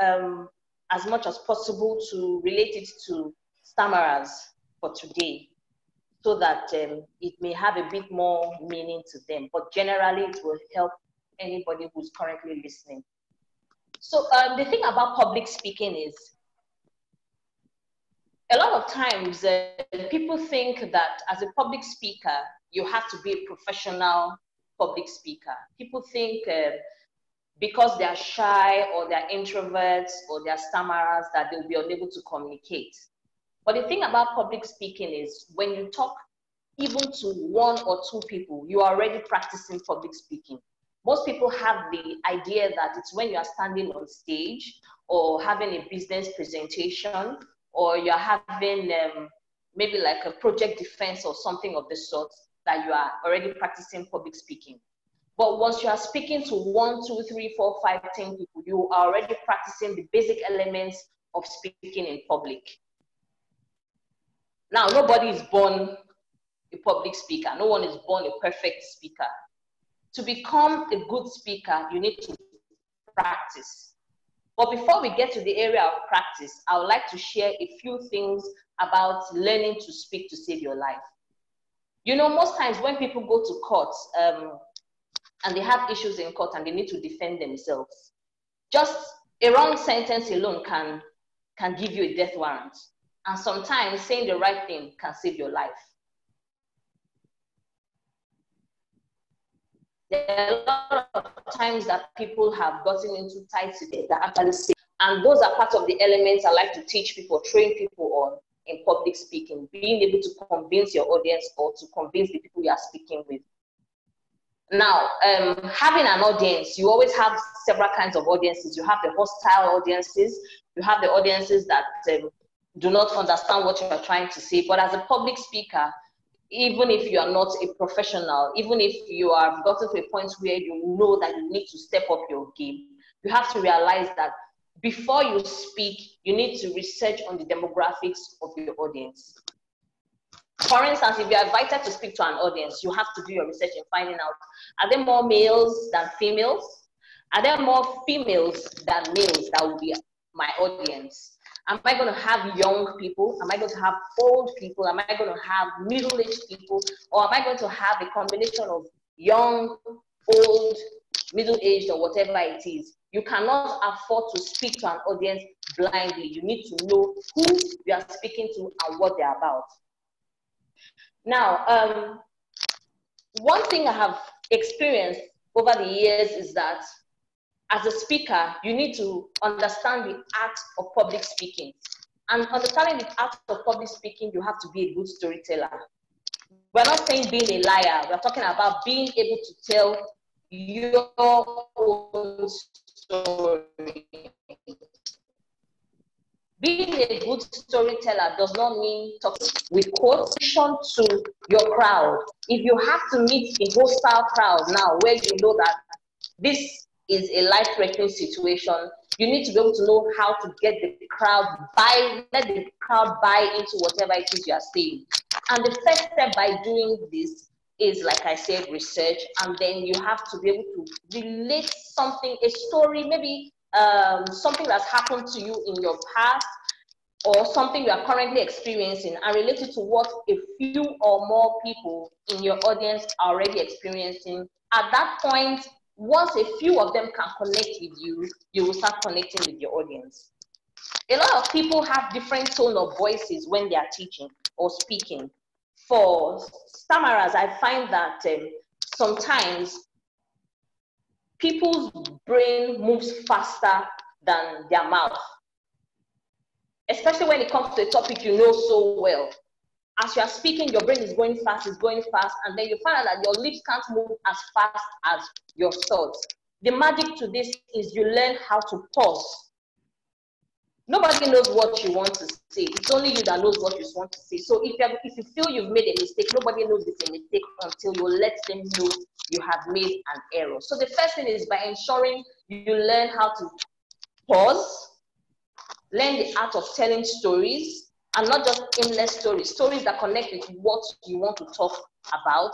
as much as possible to relate it to stammerers for today, so that it may have a bit more meaning to them. But generally, it will help anybody who's currently listening. So the thing about public speaking is, a lot of times people think that as a public speaker, you have to be a professional public speaker. People think because they're shy or they're introverts or they're stammerers that they'll be unable to communicate. But the thing about public speaking is when you talk even to one or two people, you are already practicing public speaking. Most people have the idea that it's when you are standing on stage or having a business presentation or you're having maybe like a project defense or something of the sort that you are already practicing public speaking. But once you are speaking to 1, 2, 3, 4, 5, 10 people, you are already practicing the basic elements of speaking in public. Now, nobody is born a public speaker. No one is born a perfect speaker. To become a good speaker, you need to practice. But before we get to the area of practice, I would like to share a few things about learning to speak to save your life. You know, most times when people go to court and they have issues in court and they need to defend themselves, just a wrong sentence alone can give you a death warrant. And sometimes saying the right thing can save your life. There are a lot of times that people have gotten into tight situations that actually say, and those are part of the elements I like to teach people, train people on in public speaking, being able to convince your audience or to convince the people you are speaking with. Now, having an audience, you always have several kinds of audiences. You have the hostile audiences, you have the audiences that do not understand what you are trying to say. But as a public speaker, even if you are not a professional, even if you have gotten to a point where you know that you need to step up your game, you have to realize that before you speak, you need to research on the demographics of your audience. For instance, if you're invited to speak to an audience, you have to do your research in finding out, are there more males than females? Are there more females than males that will be my audience? Am I going to have young people? Am I going to have old people? Am I going to have middle-aged people? Or am I going to have a combination of young, old, middle-aged, or whatever it is? You cannot afford to speak to an audience blindly. You need to know who you are speaking to and what they're about. Now, one thing I have experienced over the years is that as a speaker, you need to understand the art of public speaking. And understanding the art of public speaking, you have to be a good storyteller. We're not saying being a liar. We're talking about being able to tell your own story. Being a good storyteller does not mean talking with quotation to your crowd. If you have to meet a hostile crowd now where you know that this is a life-threatening situation, you need to be able to know how to get the crowd let the crowd buy into whatever it is you are saying. And the first step by doing this is, like I said, research, and then you have to be able to relate something, a story, maybe something that's happened to you in your past, or something you are currently experiencing, and relate it to what a few or more people in your audience are already experiencing. At that point, once a few of them can connect with you, you will start connecting with your audience. A lot of people have different tone of voices when they are teaching or speaking. For stammerers, I find that sometimes people's brain moves faster than their mouth, especially when it comes to a topic you know so well. As you are speaking, your brain is going fast, and then you find out that your lips can't move as fast as your thoughts. The magic to this is you learn how to pause. Nobody knows what you want to say. It's only you that knows what you want to say. So if you feel you've made a mistake, nobody knows it's a mistake until you let them know you have made an error. So the first thing is by ensuring you learn how to pause, learn the art of telling stories, and not just aimless stories, stories that connect with what you want to talk about.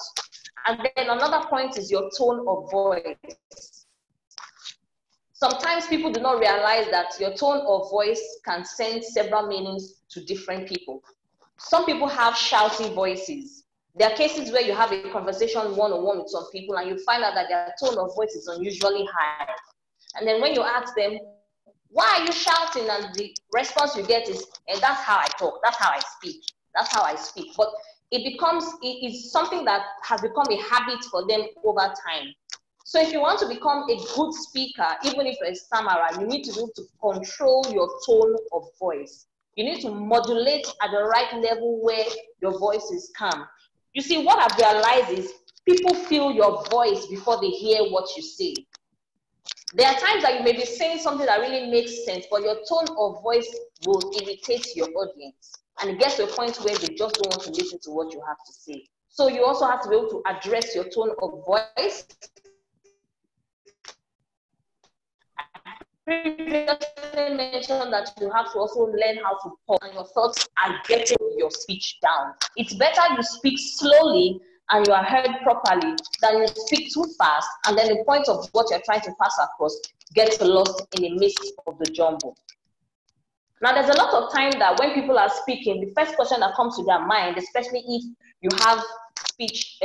And then another point is your tone of voice. Sometimes people do not realize that your tone of voice can send several meanings to different people. Some people have shouty voices. There are cases where you have a conversation one-on-one with some people and you find out that their tone of voice is unusually high. And then when you ask them, why are you shouting? And the response you get is, and that's how I talk, that's how I speak, that's how I speak. But it's something that has become a habit for them over time. So if you want to become a good speaker, even if you're a stammerer, you need to be able to control your tone of voice. You need to modulate at the right level where your voice is calm. You see, what I've realized is people feel your voice before they hear what you say. There are times that you may be saying something that really makes sense, but your tone of voice will irritate your audience. And it gets to a point where they just don't want to listen to what you have to say. So you also have to be able to address your tone of voice. Previously mentioned that you have to also learn how to pause and your thoughts are getting your speech down. It's better you speak slowly and you are heard properly than you speak too fast and then the point of what you're trying to pass across gets lost in the midst of the jumble. Now, there's a lot of time that when people are speaking, the first question that comes to their mind, especially if you have speech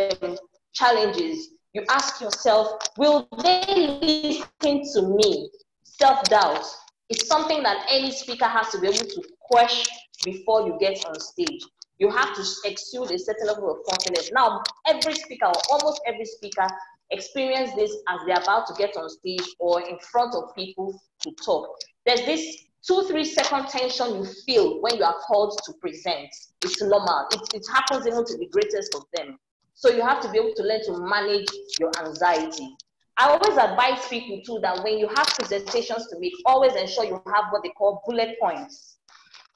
challenges, you ask yourself, will they listen to me? Self-doubt is something that any speaker has to be able to question before you get on stage. You have to exude a certain level of confidence. Now, every speaker, or almost every speaker, experience this as they're about to get on stage or in front of people to talk. There's this 2-3 second tension you feel when you are called to present. It's normal. It happens even to the greatest of them. So you have to be able to learn to manage your anxiety. I always advise people too that when you have presentations to make, always ensure you have what they call bullet points.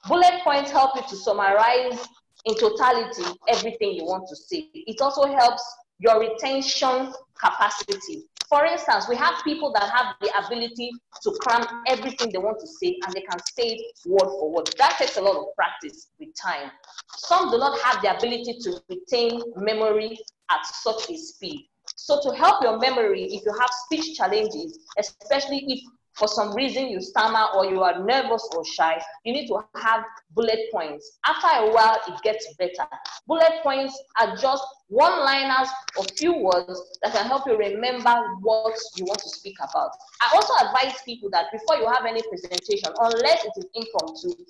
Bullet points help you to summarize in totality everything you want to say. It also helps your retention capacity. For instance, we have people that have the ability to cram everything they want to say and they can say it word for word. That takes a lot of practice with time. Some do not have the ability to retain memory at such a speed. So to help your memory, if you have speech challenges, especially if for some reason you stammer or you are nervous or shy, you need to have bullet points. After a while, it gets better. Bullet points are just one-liners or few words that can help you remember what you want to speak about. I also advise people that before you have any presentation, unless it is impromptu,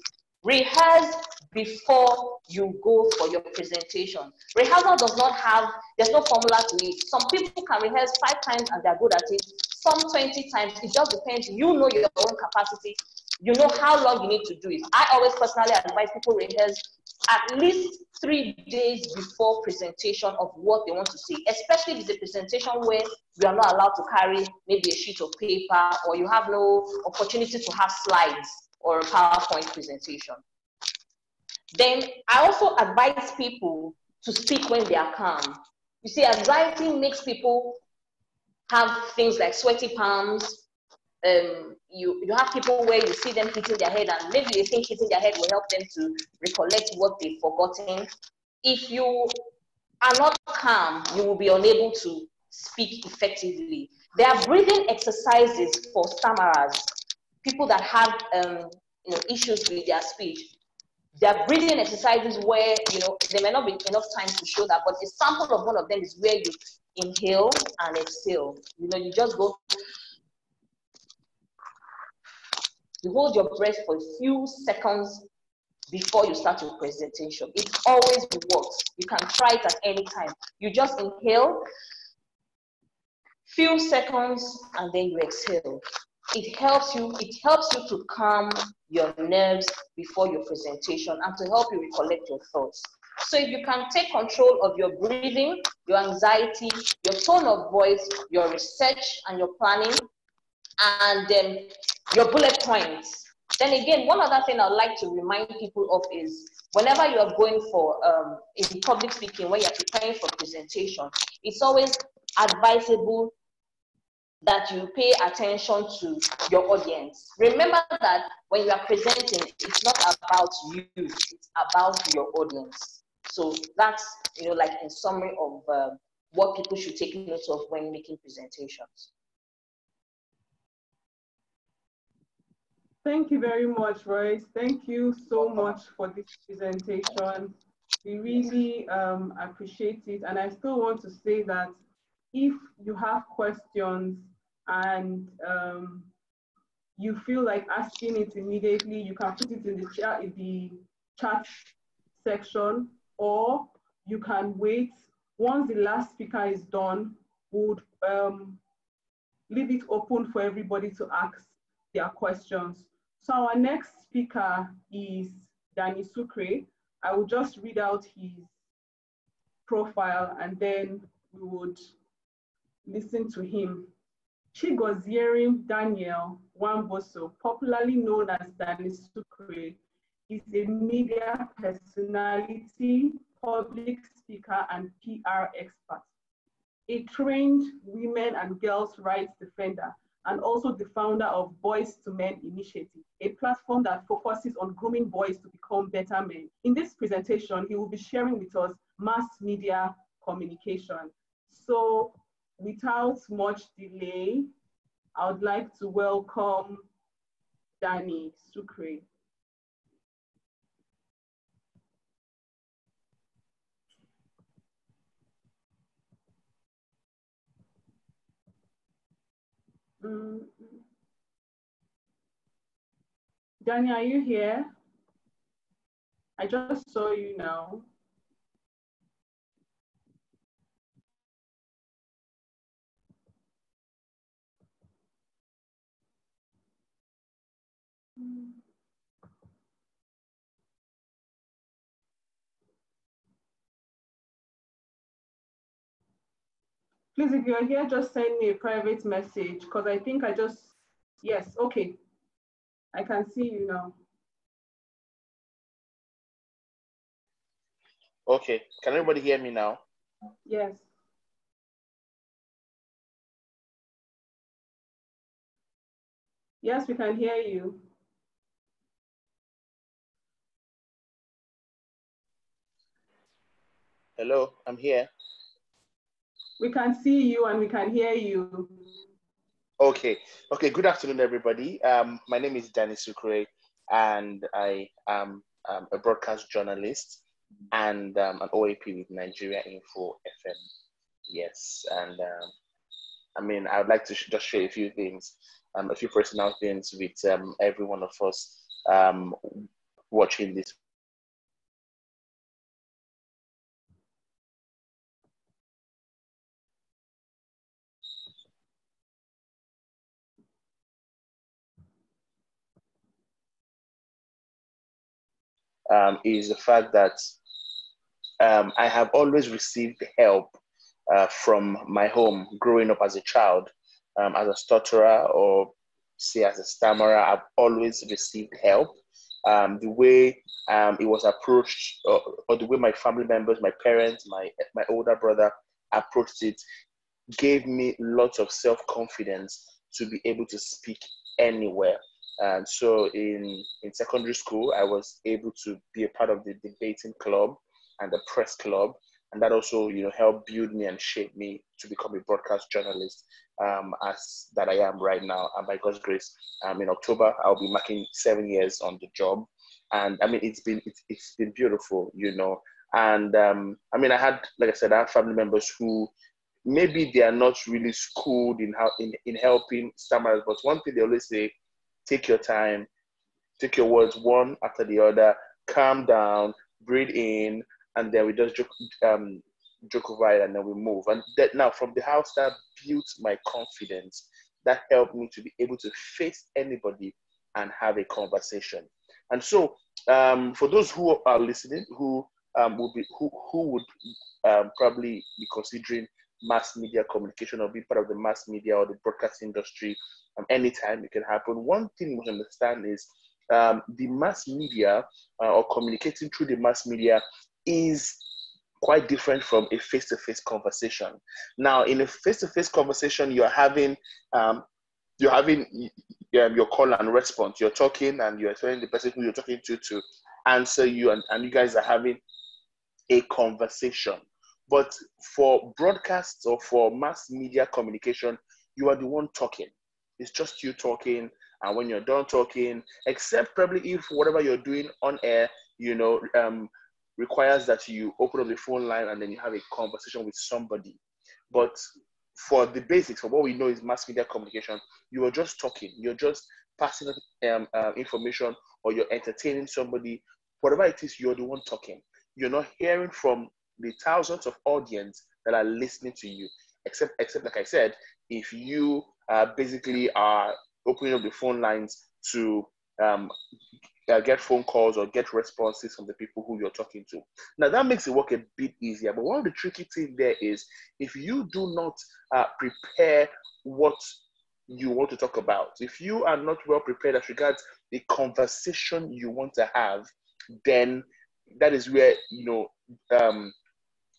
rehearse before you go for your presentation. Rehearsal does not have, there's no formula to it. Some people can rehearse 5 times and they're good at it. Some 20 times, it just depends. You know your own capacity. you know how long you need to do it. I always personally advise people rehearse at least 3 days before presentation of what they want to say, especially if it's a presentation where you are not allowed to carry maybe a sheet of paper, or you have no opportunity to have slides or a PowerPoint presentation. Then I also advise people to speak when they are calm. You see, anxiety makes people have things like sweaty palms. You have people where you see them hitting their head, and maybe they think hitting their head will help them to recollect what they've forgotten. If you are not calm, you will be unable to speak effectively. There are breathing exercises for stammerers, people that have issues with their speech. There are breathing exercises where there may not be enough time to show that, but a sample of one of them is where you inhale and exhale. You just go. You hold your breath for a few seconds before you start your presentation. It always works. You can try it at any time. You just inhale, few seconds, and then you exhale. It helps you to calm your nerves before your presentation and to help you recollect your thoughts. So if you can take control of your breathing, your anxiety, your tone of voice, your research and your planning, and your bullet points. Then again, one other thing I'd like to remind people of is whenever you are going for in public speaking, when you're preparing for presentation, it's always advisable that you pay attention to your audience. Remember that when you are presenting, it's not about you, it's about your audience. So that's, like in summary of what people should take note of when making presentations. Thank you very much, Royce. Thank you so much for this presentation. We really appreciate it. And I still want to say that if you have questions and you feel like asking it immediately, you can put it in the chat section, or you can wait. Once the last speaker is done, we would leave it open for everybody to ask their questions. So our next speaker is Danny Sucre. I will just read out his profile and then we would listen to him. Chigozierim Daniel Wamboso, popularly known as Danny Sucre, is a media personality, public speaker, and PR expert. A trained women and girls' rights defender, and also the founder of Boys to Men Initiative, a platform that focuses on grooming boys to become better men. In this presentation, he will be sharing with us mass media communication. So without much delay, I would like to welcome Danny Sucre. Danny, are you here? I just saw you now. Please, if you're here, just send me a private message because I think yes, okay. I can see you now. Okay, can everybody hear me now? Yes. Yes, we can hear you. Hello, I'm here. We can see you and we can hear you. Okay, good afternoon, everybody. My name is Danny Sucre, and I am a broadcast journalist and an OAP with Nigeria Info FM. Yes, and I mean, I would like to just share a few things, a few personal things with every one of us watching this. is the fact that I have always received help from my home growing up as a child. As a stutterer or say as a stammerer, I've always received help. The way it was approached, or the way my family members, my parents, my older brother approached it, gave me lots of self-confidence to be able to speak anywhere. And so in secondary school, I was able to be a part of the debating club and the press club. And that also, helped build me and shape me to become a broadcast journalist, as that I am right now. And by God's grace, in October, I'll be marking 7 years on the job. And I mean, it's been beautiful, And I had, like I said, I have family members who maybe they are not really schooled in helping stammerers, but one thing they always say: take your time, take your words one after the other, calm down, breathe in, and then we just joke over it, and then we move. And that now, from the house, that built my confidence. That helped me to be able to face anybody and have a conversation. And so, for those who are listening, who would probably be considering mass media communication or be part of the mass media or the broadcast industry, anytime it can happen. One thing we must understand is the mass media or communicating through the mass media is quite different from a face-to-face conversation. Now, in a face-to-face conversation, you're having your call and response. You're talking and you're telling the person who you're talking to answer you, and you guys are having a conversation. But for broadcasts or for mass media communication, you are the one talking. It's just you talking. And when you're done talking, except probably if whatever you're doing on air, requires that you open up the phone line and then you have a conversation with somebody. But for the basics, for what we know is mass media communication, you are just talking. You're just passing information, or you're entertaining somebody. Whatever it is, you're the one talking. You're not hearing from the thousands of audience that are listening to you, except like I said, if you basically are opening up the phone lines to get phone calls or get responses from the people who you're talking to. Now that makes the work a bit easier, but one of the tricky things there is if you do not prepare what you want to talk about, if you are not well prepared as regards the conversation you want to have, then that is where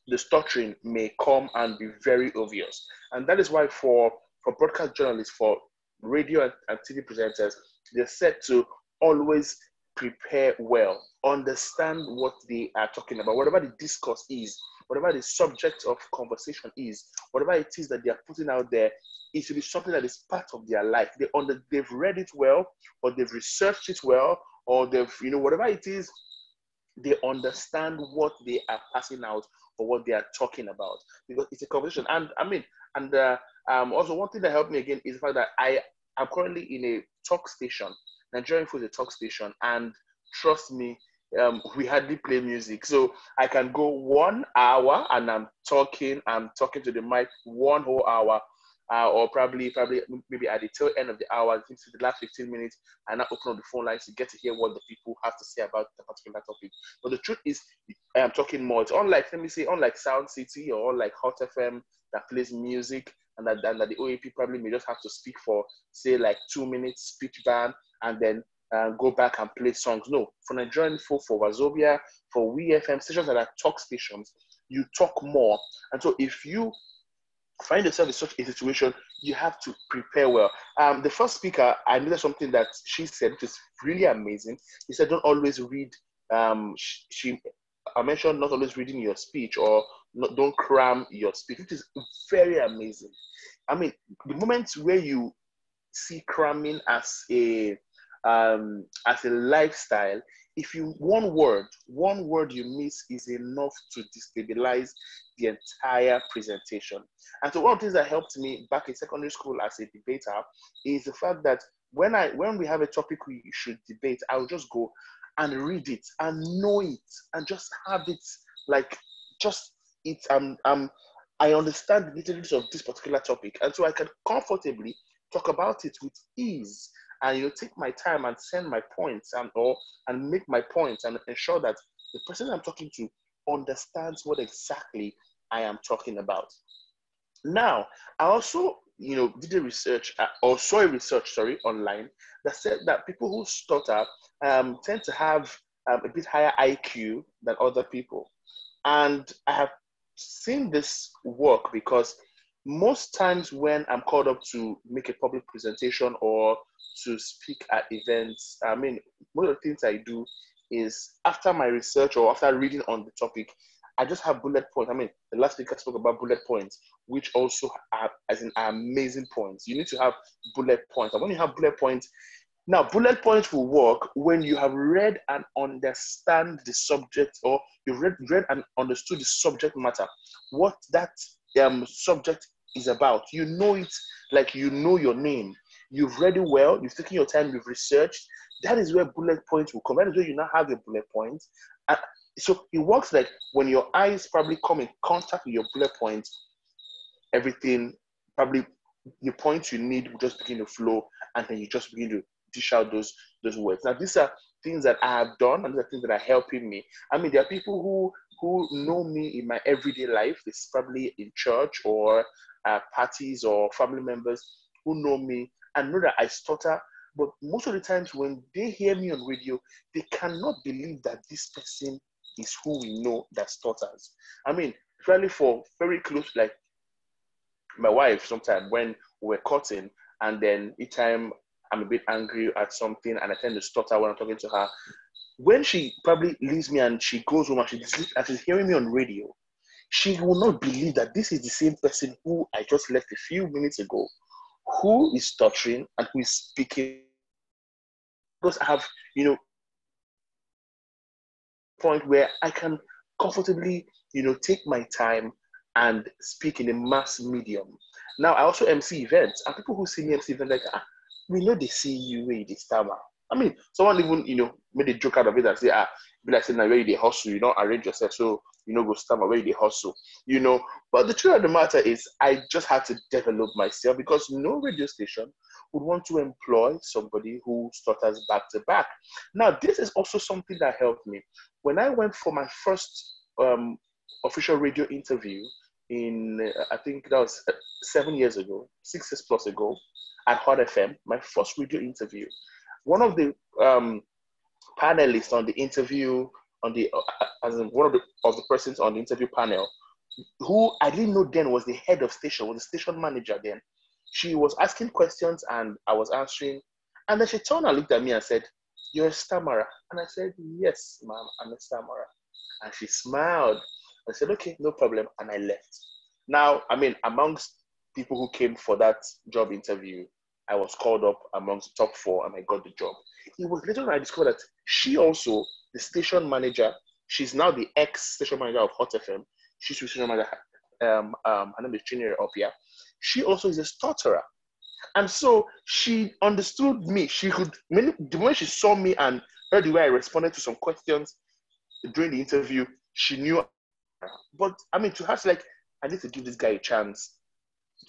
the stuttering may come and be very obvious. And that is why for broadcast journalists, for radio and TV presenters, they're set to always prepare well, understand what they are talking about, whatever the discourse is, whatever the subject of conversation is, whatever it is that they are putting out there, it should be something that is part of their life. They've read it well, or they've researched it well, or they've, whatever it is, they understand what they are passing out or what they are talking about, because it's a conversation. And also one thing that helped me again is the fact that I am currently in a talk station. Nigerian Food is a talk station, and trust me, we hardly play music. So I can go 1 hour and I'm talking to the mic 1 whole hour, or probably maybe at the tail end of the hour, into the last 15 minutes, and I open up the phone lines to get to hear what the people have to say about the particular topic. But the truth is, I'm talking more. It's unlike Sound City or unlike Hot FM that plays music, and that the OAP probably may just have to speak for, say, like 2 minutes, speech ban, and then go back and play songs. No, for Nigerian Folk, for Wazobia, for WeFM, stations that are talk stations, you talk more. And so if you find yourself in such a situation, you have to prepare well. The first speaker, I noticed something that she said, which is really amazing. She said, don't always read, I mentioned not always reading your speech, or don't cram your speech, which is very amazing. I mean, the moments where you see cramming as a lifestyle, if you one word you miss is enough to destabilize the entire presentation. And so one of the things that helped me back in secondary school as a debater is the fact that when we have a topic we should debate, I will just go and read it and know it and just have it, like, just it. I understand the nitty-gritty of this particular topic, and so I can comfortably talk about it with ease. and take my time and send my points and make my points and ensure that the person I'm talking to understands what exactly I am talking about. Now, I also, did a research or saw a research, online that said that people who stutter tend to have a bit higher IQ than other people. And I have seen this work because most times when I'm called up to make a public presentation or to speak at events, one of the things I do is after my research or after reading on the topic, I just have bullet points. The last week I spoke about bullet points, which also are amazing points. You need to have bullet points. And when you have bullet points, now bullet points will work when you have read and understand the subject, or you've read and understood the subject matter, what that subject is about. You know it like you know your name. You've read it well, you've taken your time, you've researched. That is where bullet points will come. That is where you now have your bullet points. So it works like when your eyes probably come in contact with your bullet points, everything, probably the points you need will just begin to flow, and then you just begin to dish out those words. Now, these are things that I have done, and these are things that are helping me. There are people who know me in my everyday life. It's probably in church or parties or family members who know me and know that I stutter. But most of the times when they hear me on radio, they cannot believe that this person is who we know that stutters. Really for very close, like my wife, sometimes when we're cutting, and then each time I'm a bit angry at something and I tend to stutter when I'm talking to her, when she probably leaves me and she goes home and she's hearing me on radio, she will not believe that this is the same person who I just left a few minutes ago, who is stuttering and who is speaking. Because I have, point where I can comfortably, take my time and speak in a mass medium. Now, I also MC events, and people who see me MC events we know they see you where they stammer. Someone even, made a joke out of it and say, be like saying, now where they hustle, arrange yourself so go stammer where they hustle, But the truth of the matter is, I just had to develop myself because no radio station would want to employ somebody who stutters back to back. Now, this is also something that helped me. When I went for my first official radio interview I think that was 7 years ago, 6 years plus ago, at Hot FM, my first radio interview, one of the panelists on the interview, one of the persons on the interview panel, who I didn't know then was the head of station, was the station manager then. She was asking questions and I was answering. And then she turned and looked at me and said, "You're a stammerer." And I said, "Yes, ma'am, I'm a stammerer." And she smiled. I said, "Okay, no problem." And I left. Now, amongst people who came for that job interview, I was called up amongst the top 4 and I got the job. It was later when I discovered that she also, the station manager, she's now the ex-station manager of Hot FM. She's the station manager, her name is Chinere Opia. She also is a stutterer. And so she understood me. The moment she saw me and heard the way I responded to some questions during the interview, she knew. But to her, like, I need to give this guy a chance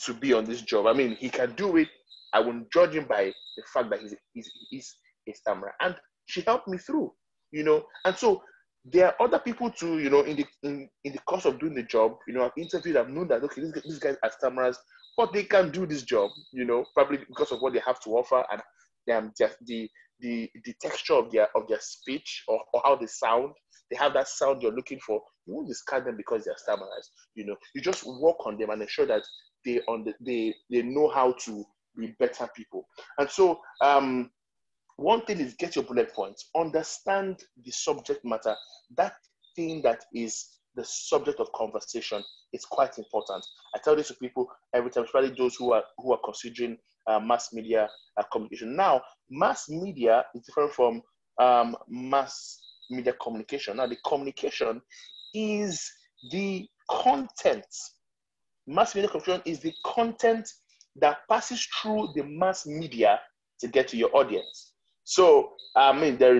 to be on this job. He can do it. I won't judge him by the fact that he's a stammerer. And she helped me through, And so there are other people too, in the course of doing the job, I've interviewed, I've known that, okay, these guys are stammerers, but they can do this job, probably because of what they have to offer and just the texture of their speech or how they sound. They have that sound you're looking for. You won't discard them because they're stammerers. You just work on them and ensure that they know how to be better people. And so one thing is get your bullet points, understand the subject matter. That thing that is the subject of conversation is quite important. I tell this to people every time, especially those who are considering mass media communication. Now, mass media is different from mass media communication. Now, the communication is the content. Mass media communication is the content that passes through the mass media to get to your audience. So, there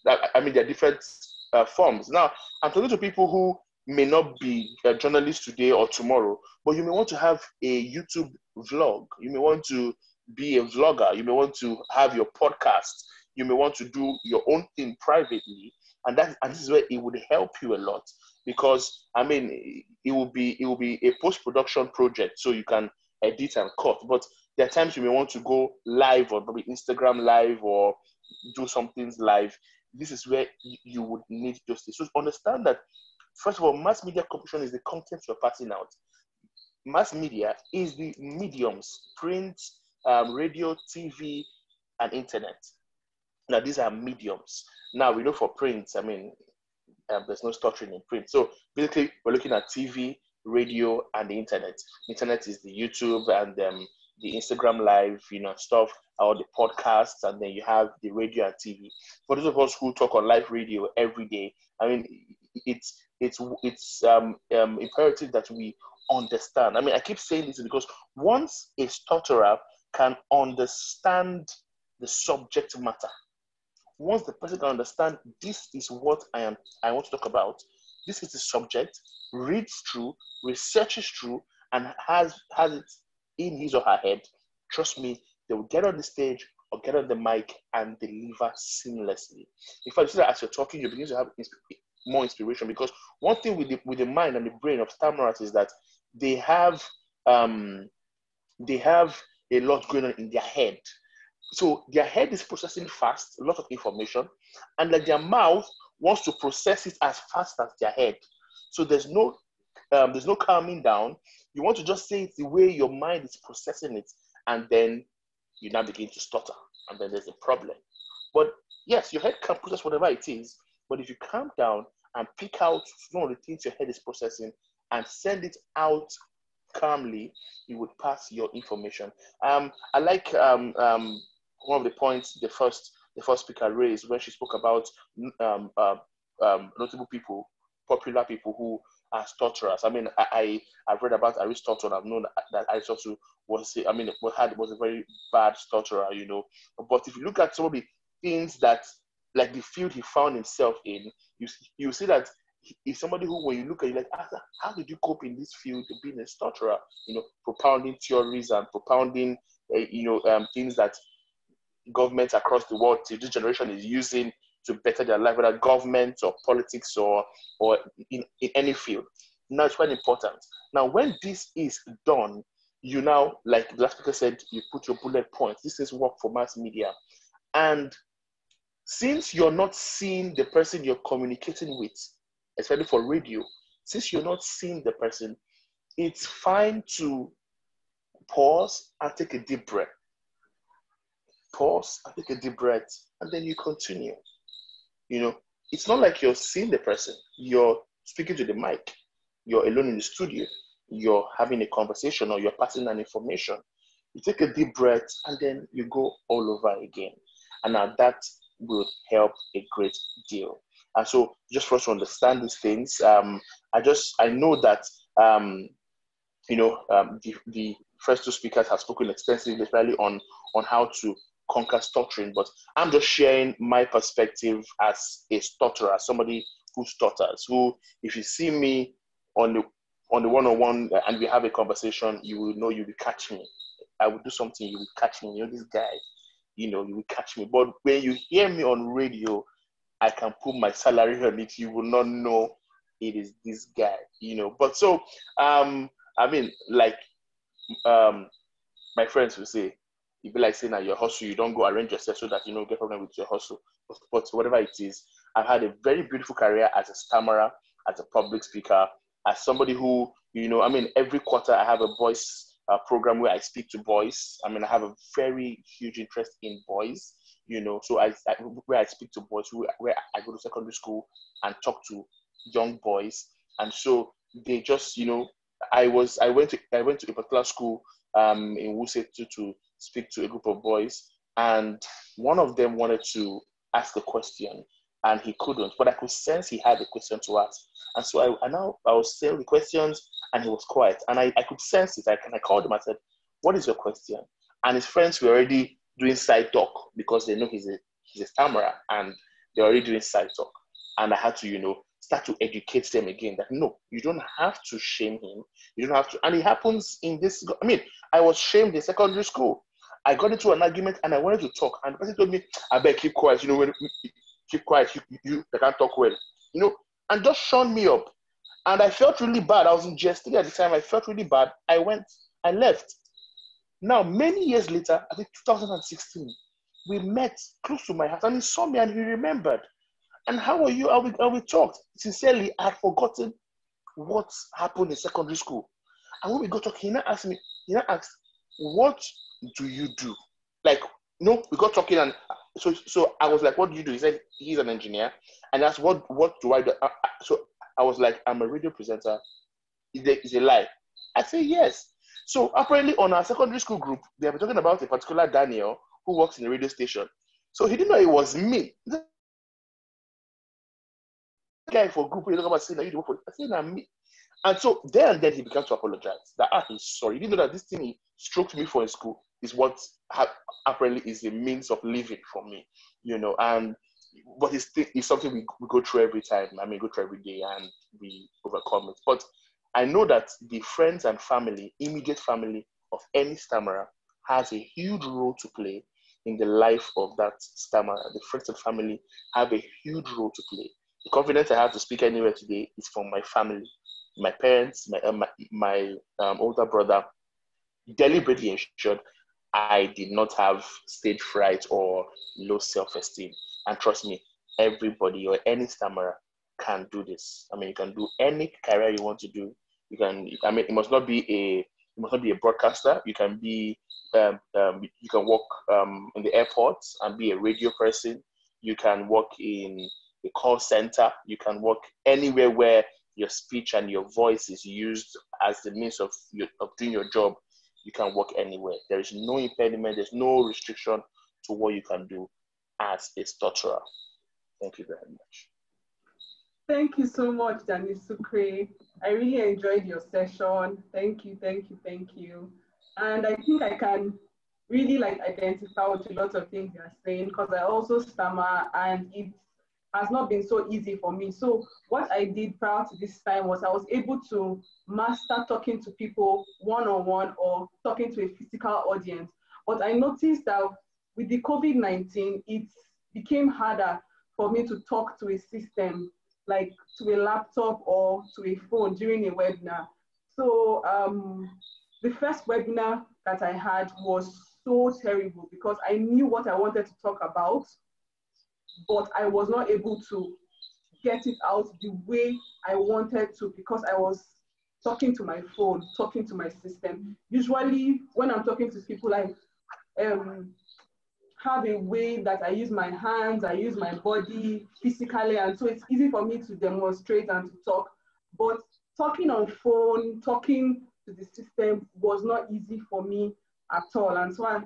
are different forms. Now, I'm talking to people who may not be a journalist today or tomorrow, but you may want to have a YouTube vlog. You may want to be a vlogger. You may want to have your podcast. You may want to do your own thing privately. And this is where it would help you a lot, because I mean, it will be a post-production project, so you can edit and cut. But there are times you may want to go live, or maybe Instagram live, or do some things live. This is where you would need justice. So understand that, first of all, mass media composition is the content you're passing out. Mass media is the mediums: print, radio, TV, and internet. Now, these are mediums. Now, we know for print, I mean, there's no stuttering in print. So basically, we're looking at TV, radio, and the internet. Internet is the YouTube and the Instagram live, stuff, or the podcasts, and then you have the radio and TV. For those of us who talk on live radio every day, I mean, it's imperative that we understand. I mean, I keep saying this because once a stutterer can understand the subject matter, once the person can understand, this is what I want to talk about, this is the subject, reads through, researches through, and has it in his or her head, trust me, they will get on the stage or get on the mic and deliver seamlessly. In fact, you see that as you're talking, you begin to have more inspiration, because one thing with the mind and the brain of stammerers is that they have a lot going on in their head. So their head is processing fast, a lot of information, and like their mouth wants to process it as fast as their head. So there's no calming down. You want to just say it the way your mind is processing it, and then you now begin to stutter, and then there's a problem. But yes, your head can process whatever it is, but if you calm down and pick out some of the things your head is processing and send it out calmly, you would pass your information. I like one of the points the first speaker raised when she spoke about notable people, popular people who are stutterers. I mean, I've read about Aristotle, and I've known that Aristotle was a very bad stutterer, But if you look at some of the things that, like the field he found himself in, you see that he's somebody who, when you look at it, like, how did you cope in this field being a stutterer? Propounding theories and propounding, things that governments across the world, this generation is using to better their life, whether government or politics or in any field. Now, it's quite important. Now, when this is done, you now, like the last speaker said, you put your bullet points. This is work for mass media. And since you're not seeing the person you're communicating with, especially for radio, since you're not seeing the person, it's fine to pause and take a deep breath. Pause and take a deep breath, and then you continue. It's not like you're seeing the person. You're speaking to the mic. You're alone in the studio. You're having a conversation, or you're passing an information. You take a deep breath, and then you go all over again. And now that will help a great deal. And so, just for us to understand these things, I know that the first two speakers have spoken extensively, especially on how to conquer stuttering, but I'm just sharing my perspective as a stutterer, somebody who stutters, who, if you see me on the one-on-one and we have a conversation, you will know, you will catch me. I will do something, you will catch me. This guy, you will catch me. But when you hear me on radio, I can put my salary on it. You will not know it is this guy, But so, my friends will say, it'd be like saying that your hustle, you don't go arrange yourself so that you don't get problem with your hustle. But whatever it is, I've had a very beautiful career as a stammerer, as a public speaker, as somebody who, every quarter I have a voice program where I speak to boys. I have a very huge interest in boys, so where I speak to boys, where I go to secondary school and talk to young boys. And so they just, I went to a particular school in Wuse to speak to a group of boys, and one of them wanted to ask a question and he couldn't, but I could sense he had a question to ask. And so I was saying the questions and he was quiet, and I could sense it. I called him, I said, what is your question? And his friends were already doing side talk because they know he's a stammerer, and they're already doing side talk. And I had to, start to educate them again that no, you don't have to shame him. You don't have to. And it happens in this, I was shamed in secondary school. I got into an argument and I wanted to talk, and the person told me, I better keep quiet, you know, when keep quiet, you I can't talk well, you know, and just shunned me up. And I felt really bad. I was in GST at the time. I felt really bad. I left. Now, many years later, I think 2016, we met close to my house, and he saw me and he remembered. And how are you? And we talked. Sincerely, I had forgotten what happened in secondary school. And when we got talking, he now asked me, what do you do? Like, no, we got talking, and so I was like, what do you do? He said, he's an engineer. And that's what do I do? So I was like, I'm a radio presenter. Is a lie? I say yes. So apparently on our secondary school group, they were talking about a particular Daniel who works in a radio station. So he didn't know it was me. The guy for group, you talk about saying that you work for. I said, nah, me. And so there and then he began to apologize. That he's sorry. You didn't know that this thing he stroked me for in school is what apparently is a means of living for me, you know. And but it's something we go through every time. I mean, go through every day, and we overcome it. But I know that the friends and family, immediate family of any stammerer, has a huge role to play in the life of that stammerer. The friends and family have a huge role to play. The confidence I have to speak anywhere today is from my family, my parents, my older brother. Deliberately ensured I did not have stage fright or low self-esteem. And trust me, everybody or any stammerer can do this. I mean, you can do any career you want to do. You can. I mean, it must not be a broadcaster. You can be. You can work in the airports and be a radio person. You can work in a call center. You can work anywhere where your speech and your voice is used as the means of doing your job. You can work anywhere. There is no impediment. There's no restriction to what you can do as a stutterer. Thank you very much. Thank you so much, Danny Sucre. I really enjoyed your session. Thank you, thank you, thank you. And I think I can really identify with a lot of things you're saying, because I also stammer and it has not been so easy for me. So what I did prior to this time was I was able to master talking to people one-on-one or talking to a physical audience. But I noticed that with the COVID-19, it became harder for me to talk to a system, like to a laptop or to a phone during a webinar. So the first webinar that I had was so terrible because I knew what I wanted to talk about, but I was not able to get it out the way I wanted to because I was talking to my phone, talking to my system. Usually when I'm talking to people, I have a way that I use my hands, I use my body physically, and so it's easy for me to demonstrate and to talk. But talking on phone, talking to the system was not easy for me at all. And so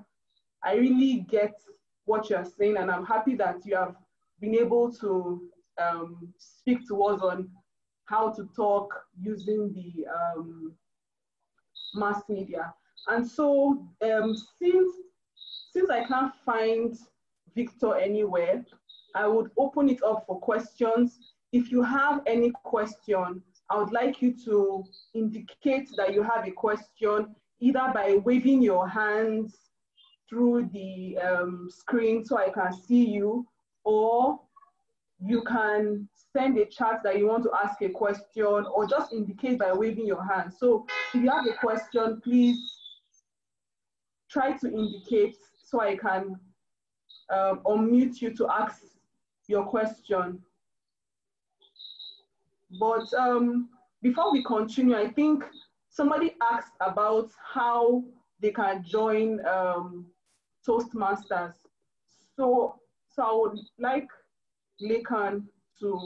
I really get what you're saying, and I'm happy that you have been able to speak to us on how to talk using the mass media. And so since I can't find Victor anywhere, I would open it up for questions. If you have any question, I would like you to indicate that you have a question, either by waving your hands through the screen so I can see you, or you can send a chat that you want to ask a question, or just indicate by waving your hand. So if you have a question, please try to indicate so I can unmute you to ask your question. But before we continue, I think somebody asked about how they can join Toastmasters. So I would like Lekan to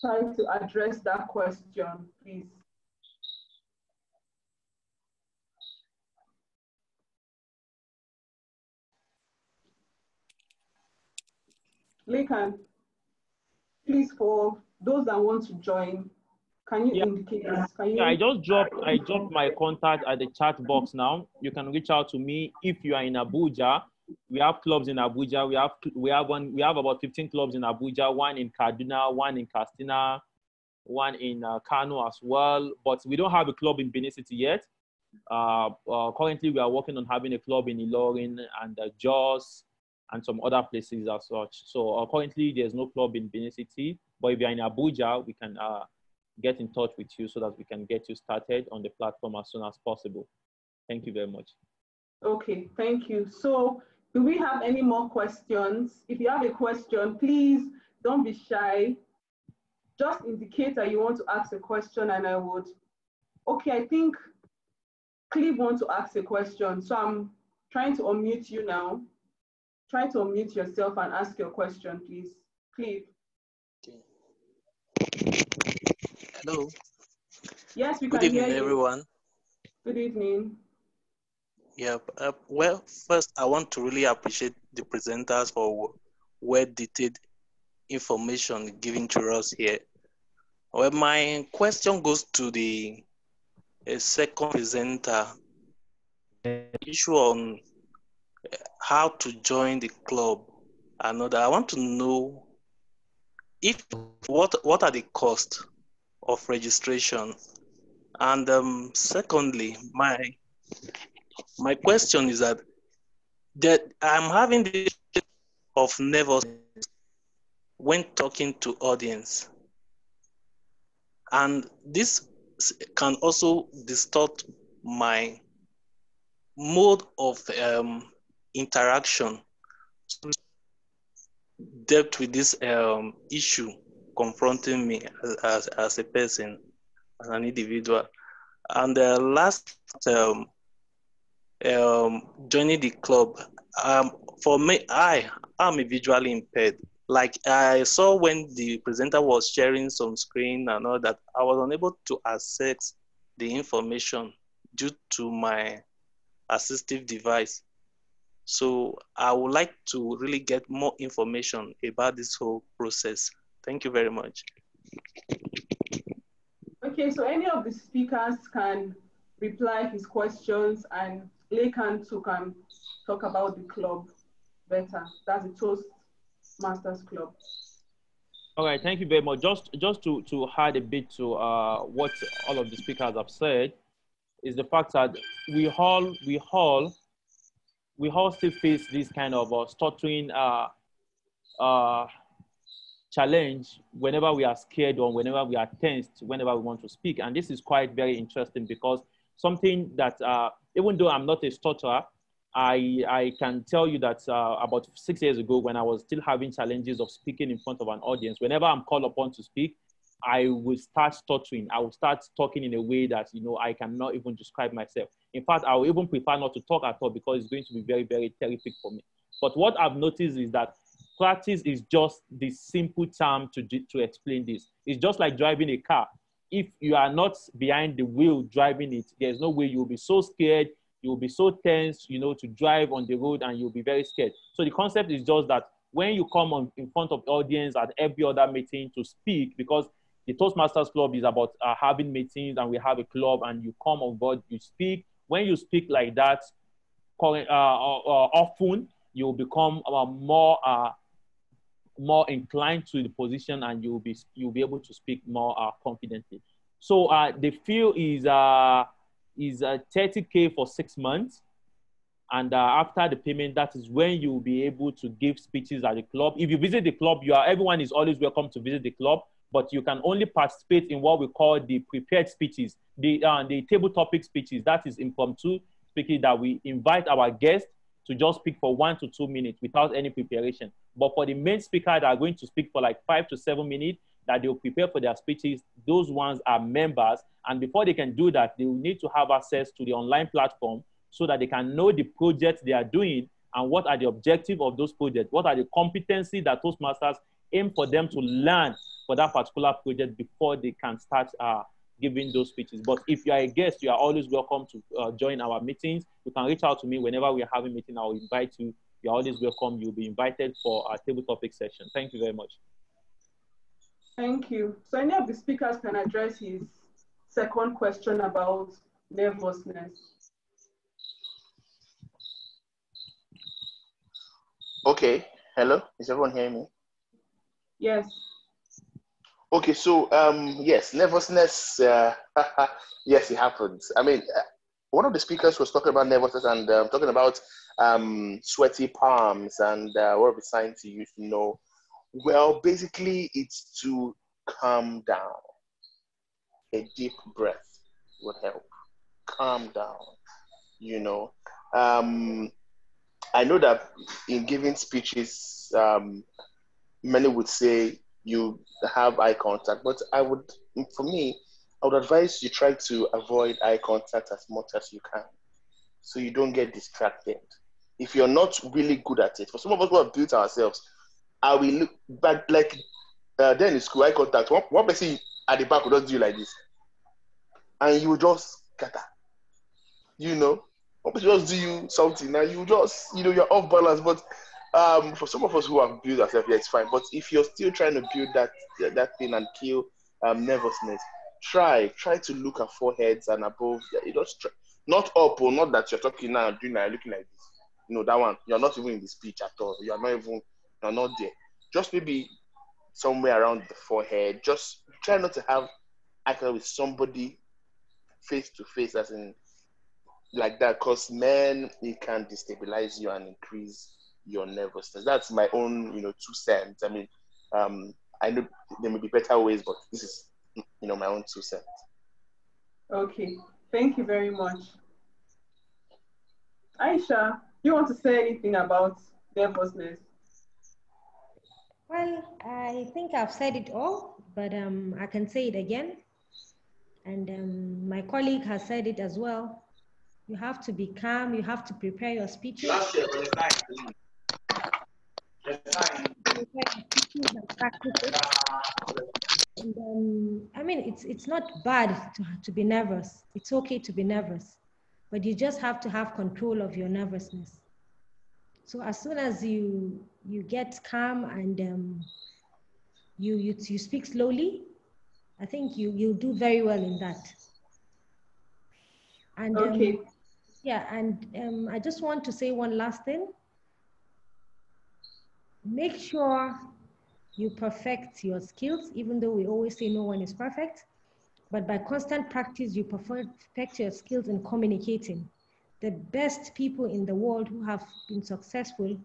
try to address that question, please. Lekan, please, for those that want to join, can you indicate this? I just dropped my contact at the chat box now. You can reach out to me if you are in Abuja. We have clubs in Abuja. We have about 15 clubs in Abuja, one in Kaduna, one in Katsina, one in Kano as well. But we don't have a club in Benin City yet. Currently, we are working on having a club in Ilorin and Jos and some other places as such. So currently, there's no club in Benin City, but if you're in Abuja, we can get in touch with you so that we can get you started on the platform as soon as possible. Thank you very much. Okay, thank you. So do we have any more questions? If you have a question, please don't be shy. Just indicate that you want to ask a question and I would. Okay, I think Cleve wants to ask a question. So I'm trying to unmute you now. Try to unmute yourself and ask your question, please. Cleve. Okay. Hello. Yes, we Good can hear evening, you. everyone. Good evening. Yep. Well, first, I want to really appreciate the presenters for well-detailed information given to us here. Well, my question goes to the second presenter, the issue on how to join the club. I want to know if what are the costs of registration, and secondly, my question is that I'm having the of nervousness when talking to audience, and this can also distort my mode of interaction. Dealt with this issue confronting me as a person, as an individual. And last joining the club, for me, I am visually impaired. Like I saw when the presenter was sharing some screen and all that, I was unable to access the information due to my assistive device. So I would like to really get more information about this whole process. Thank you very much. Okay, so any of the speakers can reply his questions and Lekan too can talk about the club better. That's the Toastmasters Club. All right, thank you very much. Just to add a bit to what all of the speakers have said, is the fact that we all still face this kind of stuttering challenge whenever we are scared or whenever we are tensed, whenever we want to speak. And this is quite very interesting because something that, even though I'm not a stutterer, I can tell you that about 6 years ago, when I was still having challenges of speaking in front of an audience, whenever I'm called upon to speak, I will start stuttering. I will start talking in a way that, you know, I cannot even describe myself. In fact, I will even prefer not to talk at all because it's going to be very, very terrific for me. But what I've noticed is that practice is just the simple term to explain this. It's just like driving a car. If you are not behind the wheel driving it, there's no way you'll be so scared, you'll be so tense, you know, to drive on the road, and you'll be very scared. So the concept is just that when you come in front of the audience at every other meeting to speak, because the Toastmasters Club is about having meetings, and we have a club, and you come on board, you speak. When you speak like that, often you'll become more inclined to the position, and you'll be able to speak more confidently. So the fee is 30K for 6 months. And after the payment, that is when you'll be able to give speeches at the club. If you visit the club, everyone is always welcome to visit the club, but you can only participate in what we call the prepared speeches, the table topic speeches. That is impromptu speaking that we invite our guests to just speak for 1 to 2 minutes without any preparation. But for the main speaker that are going to speak for like 5 to 7 minutes, that they'll prepare for their speeches, those ones are members. And before they can do that, they will need to have access to the online platform so that they can know the projects they are doing and what are the objectives of those projects, what are the competencies that Toastmasters aim for them to learn for that particular project before they can start giving those speeches. But if you are a guest, you are always welcome to join our meetings. You can reach out to me whenever we are having a meeting. I will invite you. You're always welcome. You'll be invited for our table topic session. Thank you very much. Thank you. So any of the speakers can address his second question about nervousness. Okay. Hello. Is everyone hearing me? Yes. Okay. So yes, nervousness. Yes, it happens. I mean, one of the speakers was talking about nervousness and talking about sweaty palms and what are the signs you used to know. Well, basically, it's to calm down. A deep breath would help. Calm down. You know, I know that in giving speeches, many would say you have eye contact, but for me, I would advise you try to avoid eye contact as much as you can, so you don't get distracted. If you're not really good at it, for some of us who have built ourselves, I will look back like then in school, eye contact. One person at the back will just do like this, and you will just scatter. You know, one person just do you something, and you just, you're off balance. But for some of us who have built ourselves, yeah, it's fine. But if you're still trying to build that thing and kill nervousness, try to look at foreheads and above. You just try, not up, or not that you're talking now, doing that, looking like this. That one, you're not even in the speech at all. You're not there. Just maybe somewhere around the forehead. Just try not to have eye contact with somebody face to face, as in like that, because it can destabilize you and increase your nervousness. That's my own, 2 cents. I mean, I know there may be better ways, but this is, my own 2 cents. Okay, thank you very much. Aisha, do you want to say anything about nervousness? Well, I think I've said it all, but I can say it again. And my colleague has said it as well. You have to be calm. You have to prepare your speeches. And I mean, it's not bad to be nervous. It's okay to be nervous, but you just have to have control of your nervousness. So as soon as you get calm and you speak slowly, I think you'll do very well in that. And okay. Yeah, and I just want to say one last thing. Make sure you perfect your skills, even though we always say no one is perfect, but by constant practice, you perfect your skills in communicating. The best people in the world who have been successful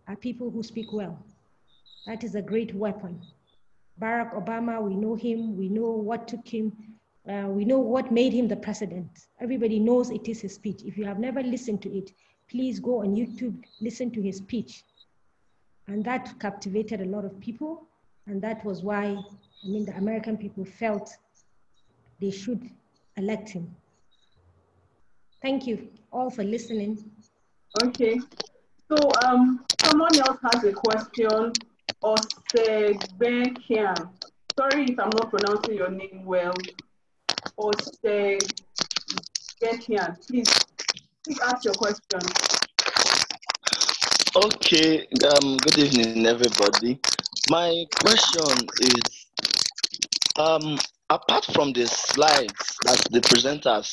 are people who speak well. That is a great weapon. Barack Obama, we know him, we know what took him, we know what made him the president. Everybody knows it is his speech. If you have never listened to it, please go on YouTube, listen to his speech. And that captivated a lot of people. And that was why, the American people felt they should elect him. Thank you all for listening. Okay. So someone else has a question. Osebekian. Sorry if I'm not pronouncing your name well. Osebekian. Please ask your question. Okay, good evening, everybody. My question is, apart from the slides that the presenters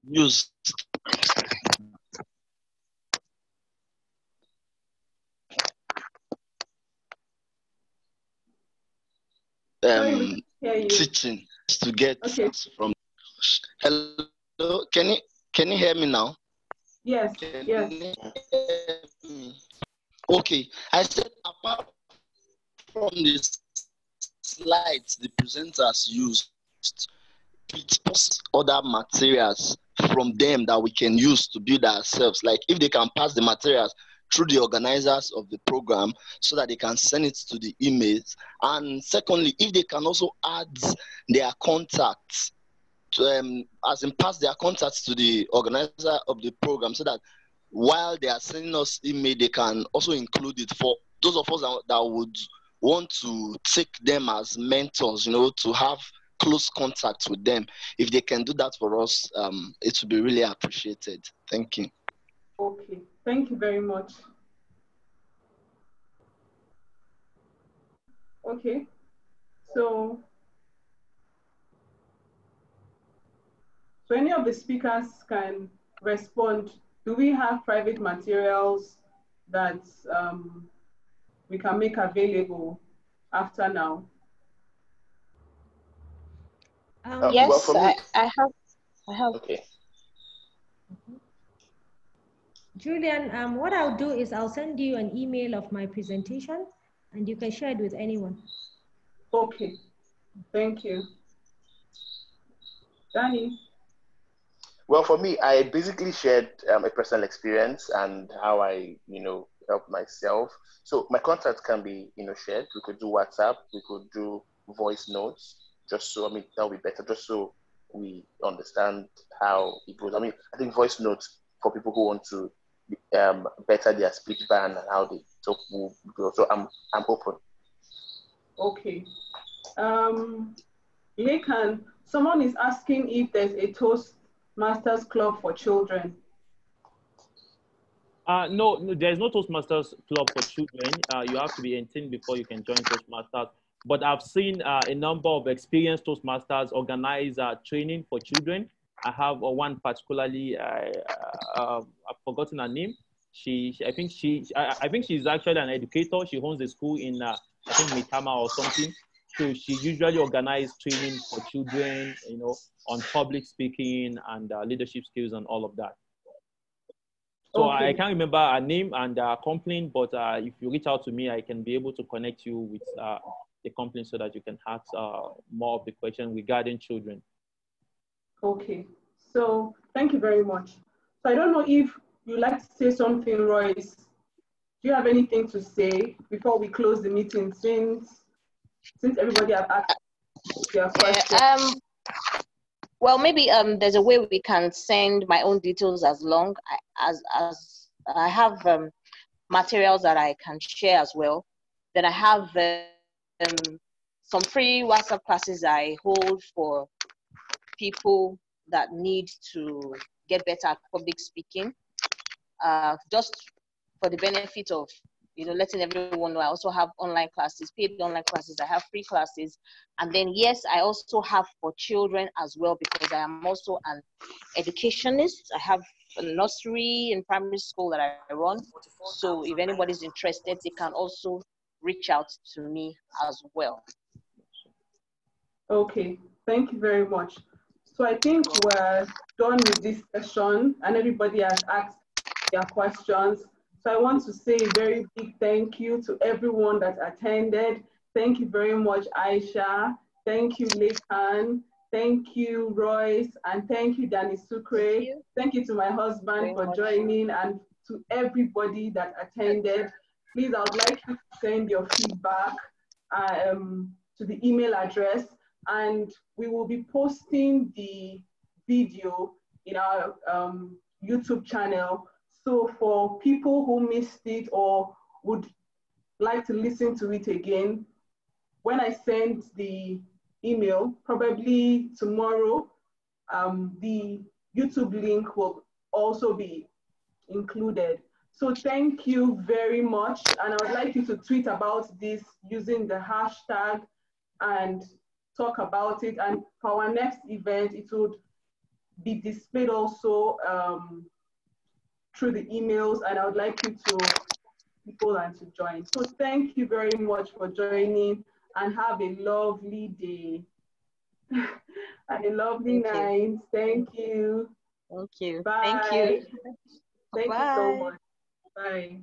used, teaching to get from. Hello, can you hear me now? Yes. Yes. Okay, I said apart from the slides the presenters used, it posts other materials from them that we can use to build ourselves. Like if they can pass the materials through the organizers of the program so that they can send it to the emails. And secondly, if they can also add their contacts to, as in pass their contacts to the organizer of the program, so that while they are sending us email, they can also include it for those of us that would want to take them as mentors, to have close contact with them. If they can do that for us, it would be really appreciated. Thank you. Okay, thank you very much. Okay, so any of the speakers can respond. Do we have private materials that we can make available after now? Yes, well, I have. Okay. Julian, what I'll do is I'll send you an email of my presentation and you can share it with anyone. Okay, thank you. Danny? Well, for me, I basically shared a personal experience and how I, help myself. So my contact can be, shared. We could do WhatsApp, we could do voice notes, just so, that'll be better, just so we understand how it goes. I think voice notes for people who want to better their speech band and how they talk will go. So I'm open. Okay. Lekan, someone is asking if there's a Toastmasters club for children. No, there's no Toastmasters club for children. You have to be 18 before you can join Toastmasters. But I've seen a number of experienced Toastmasters organize training for children. I have one particularly, I've forgotten her name. I think she's actually an educator. She owns a school in, I think, Mitama or something. So she usually organizes training for children, on public speaking and leadership skills and all of that. So okay. I can't remember her name and company, but if you reach out to me, I can be able to connect you with the company so that you can ask more of the questions regarding children. Okay, so thank you very much. So I don't know if you'd like to say something, Royce. Do you have anything to say before we close the meeting, since everybody have asked their questions? Well, maybe there's a way we can send my own details as I have materials that I can share as well. Then I have some free WhatsApp classes I hold for people that need to get better at public speaking. Just for the benefit of letting everyone know, I also have online classes, paid online classes. I have free classes. And then, yes, I also have for children as well, because I am also an educationist. I have a nursery and primary school that I run. So if anybody's interested, they can also reach out to me as well. Okay, thank you very much. So I think we're done with this session and everybody has asked their questions. So I want to say a very big thank you to everyone that attended. Thank you very much, Aisha. Thank you, Lekan. Thank you, Royce. And thank you, Danny Sucre. Thank you to my husband for joining, and to everybody that attended. Please, I would like you to send your feedback to the email address, and we will be posting the video in our YouTube channel. So for people who missed it or would like to listen to it again, when I send the email, probably tomorrow, the YouTube link will also be included. So thank you very much. And I would like you to tweet about this using the hashtag and talk about it. And for our next event, it would be displayed also through the emails, and I would like you to people and to join. So thank you very much for joining, and have a lovely day and a lovely night. Thank you. Thank you. Bye. Thank you. Thank you so much. Bye.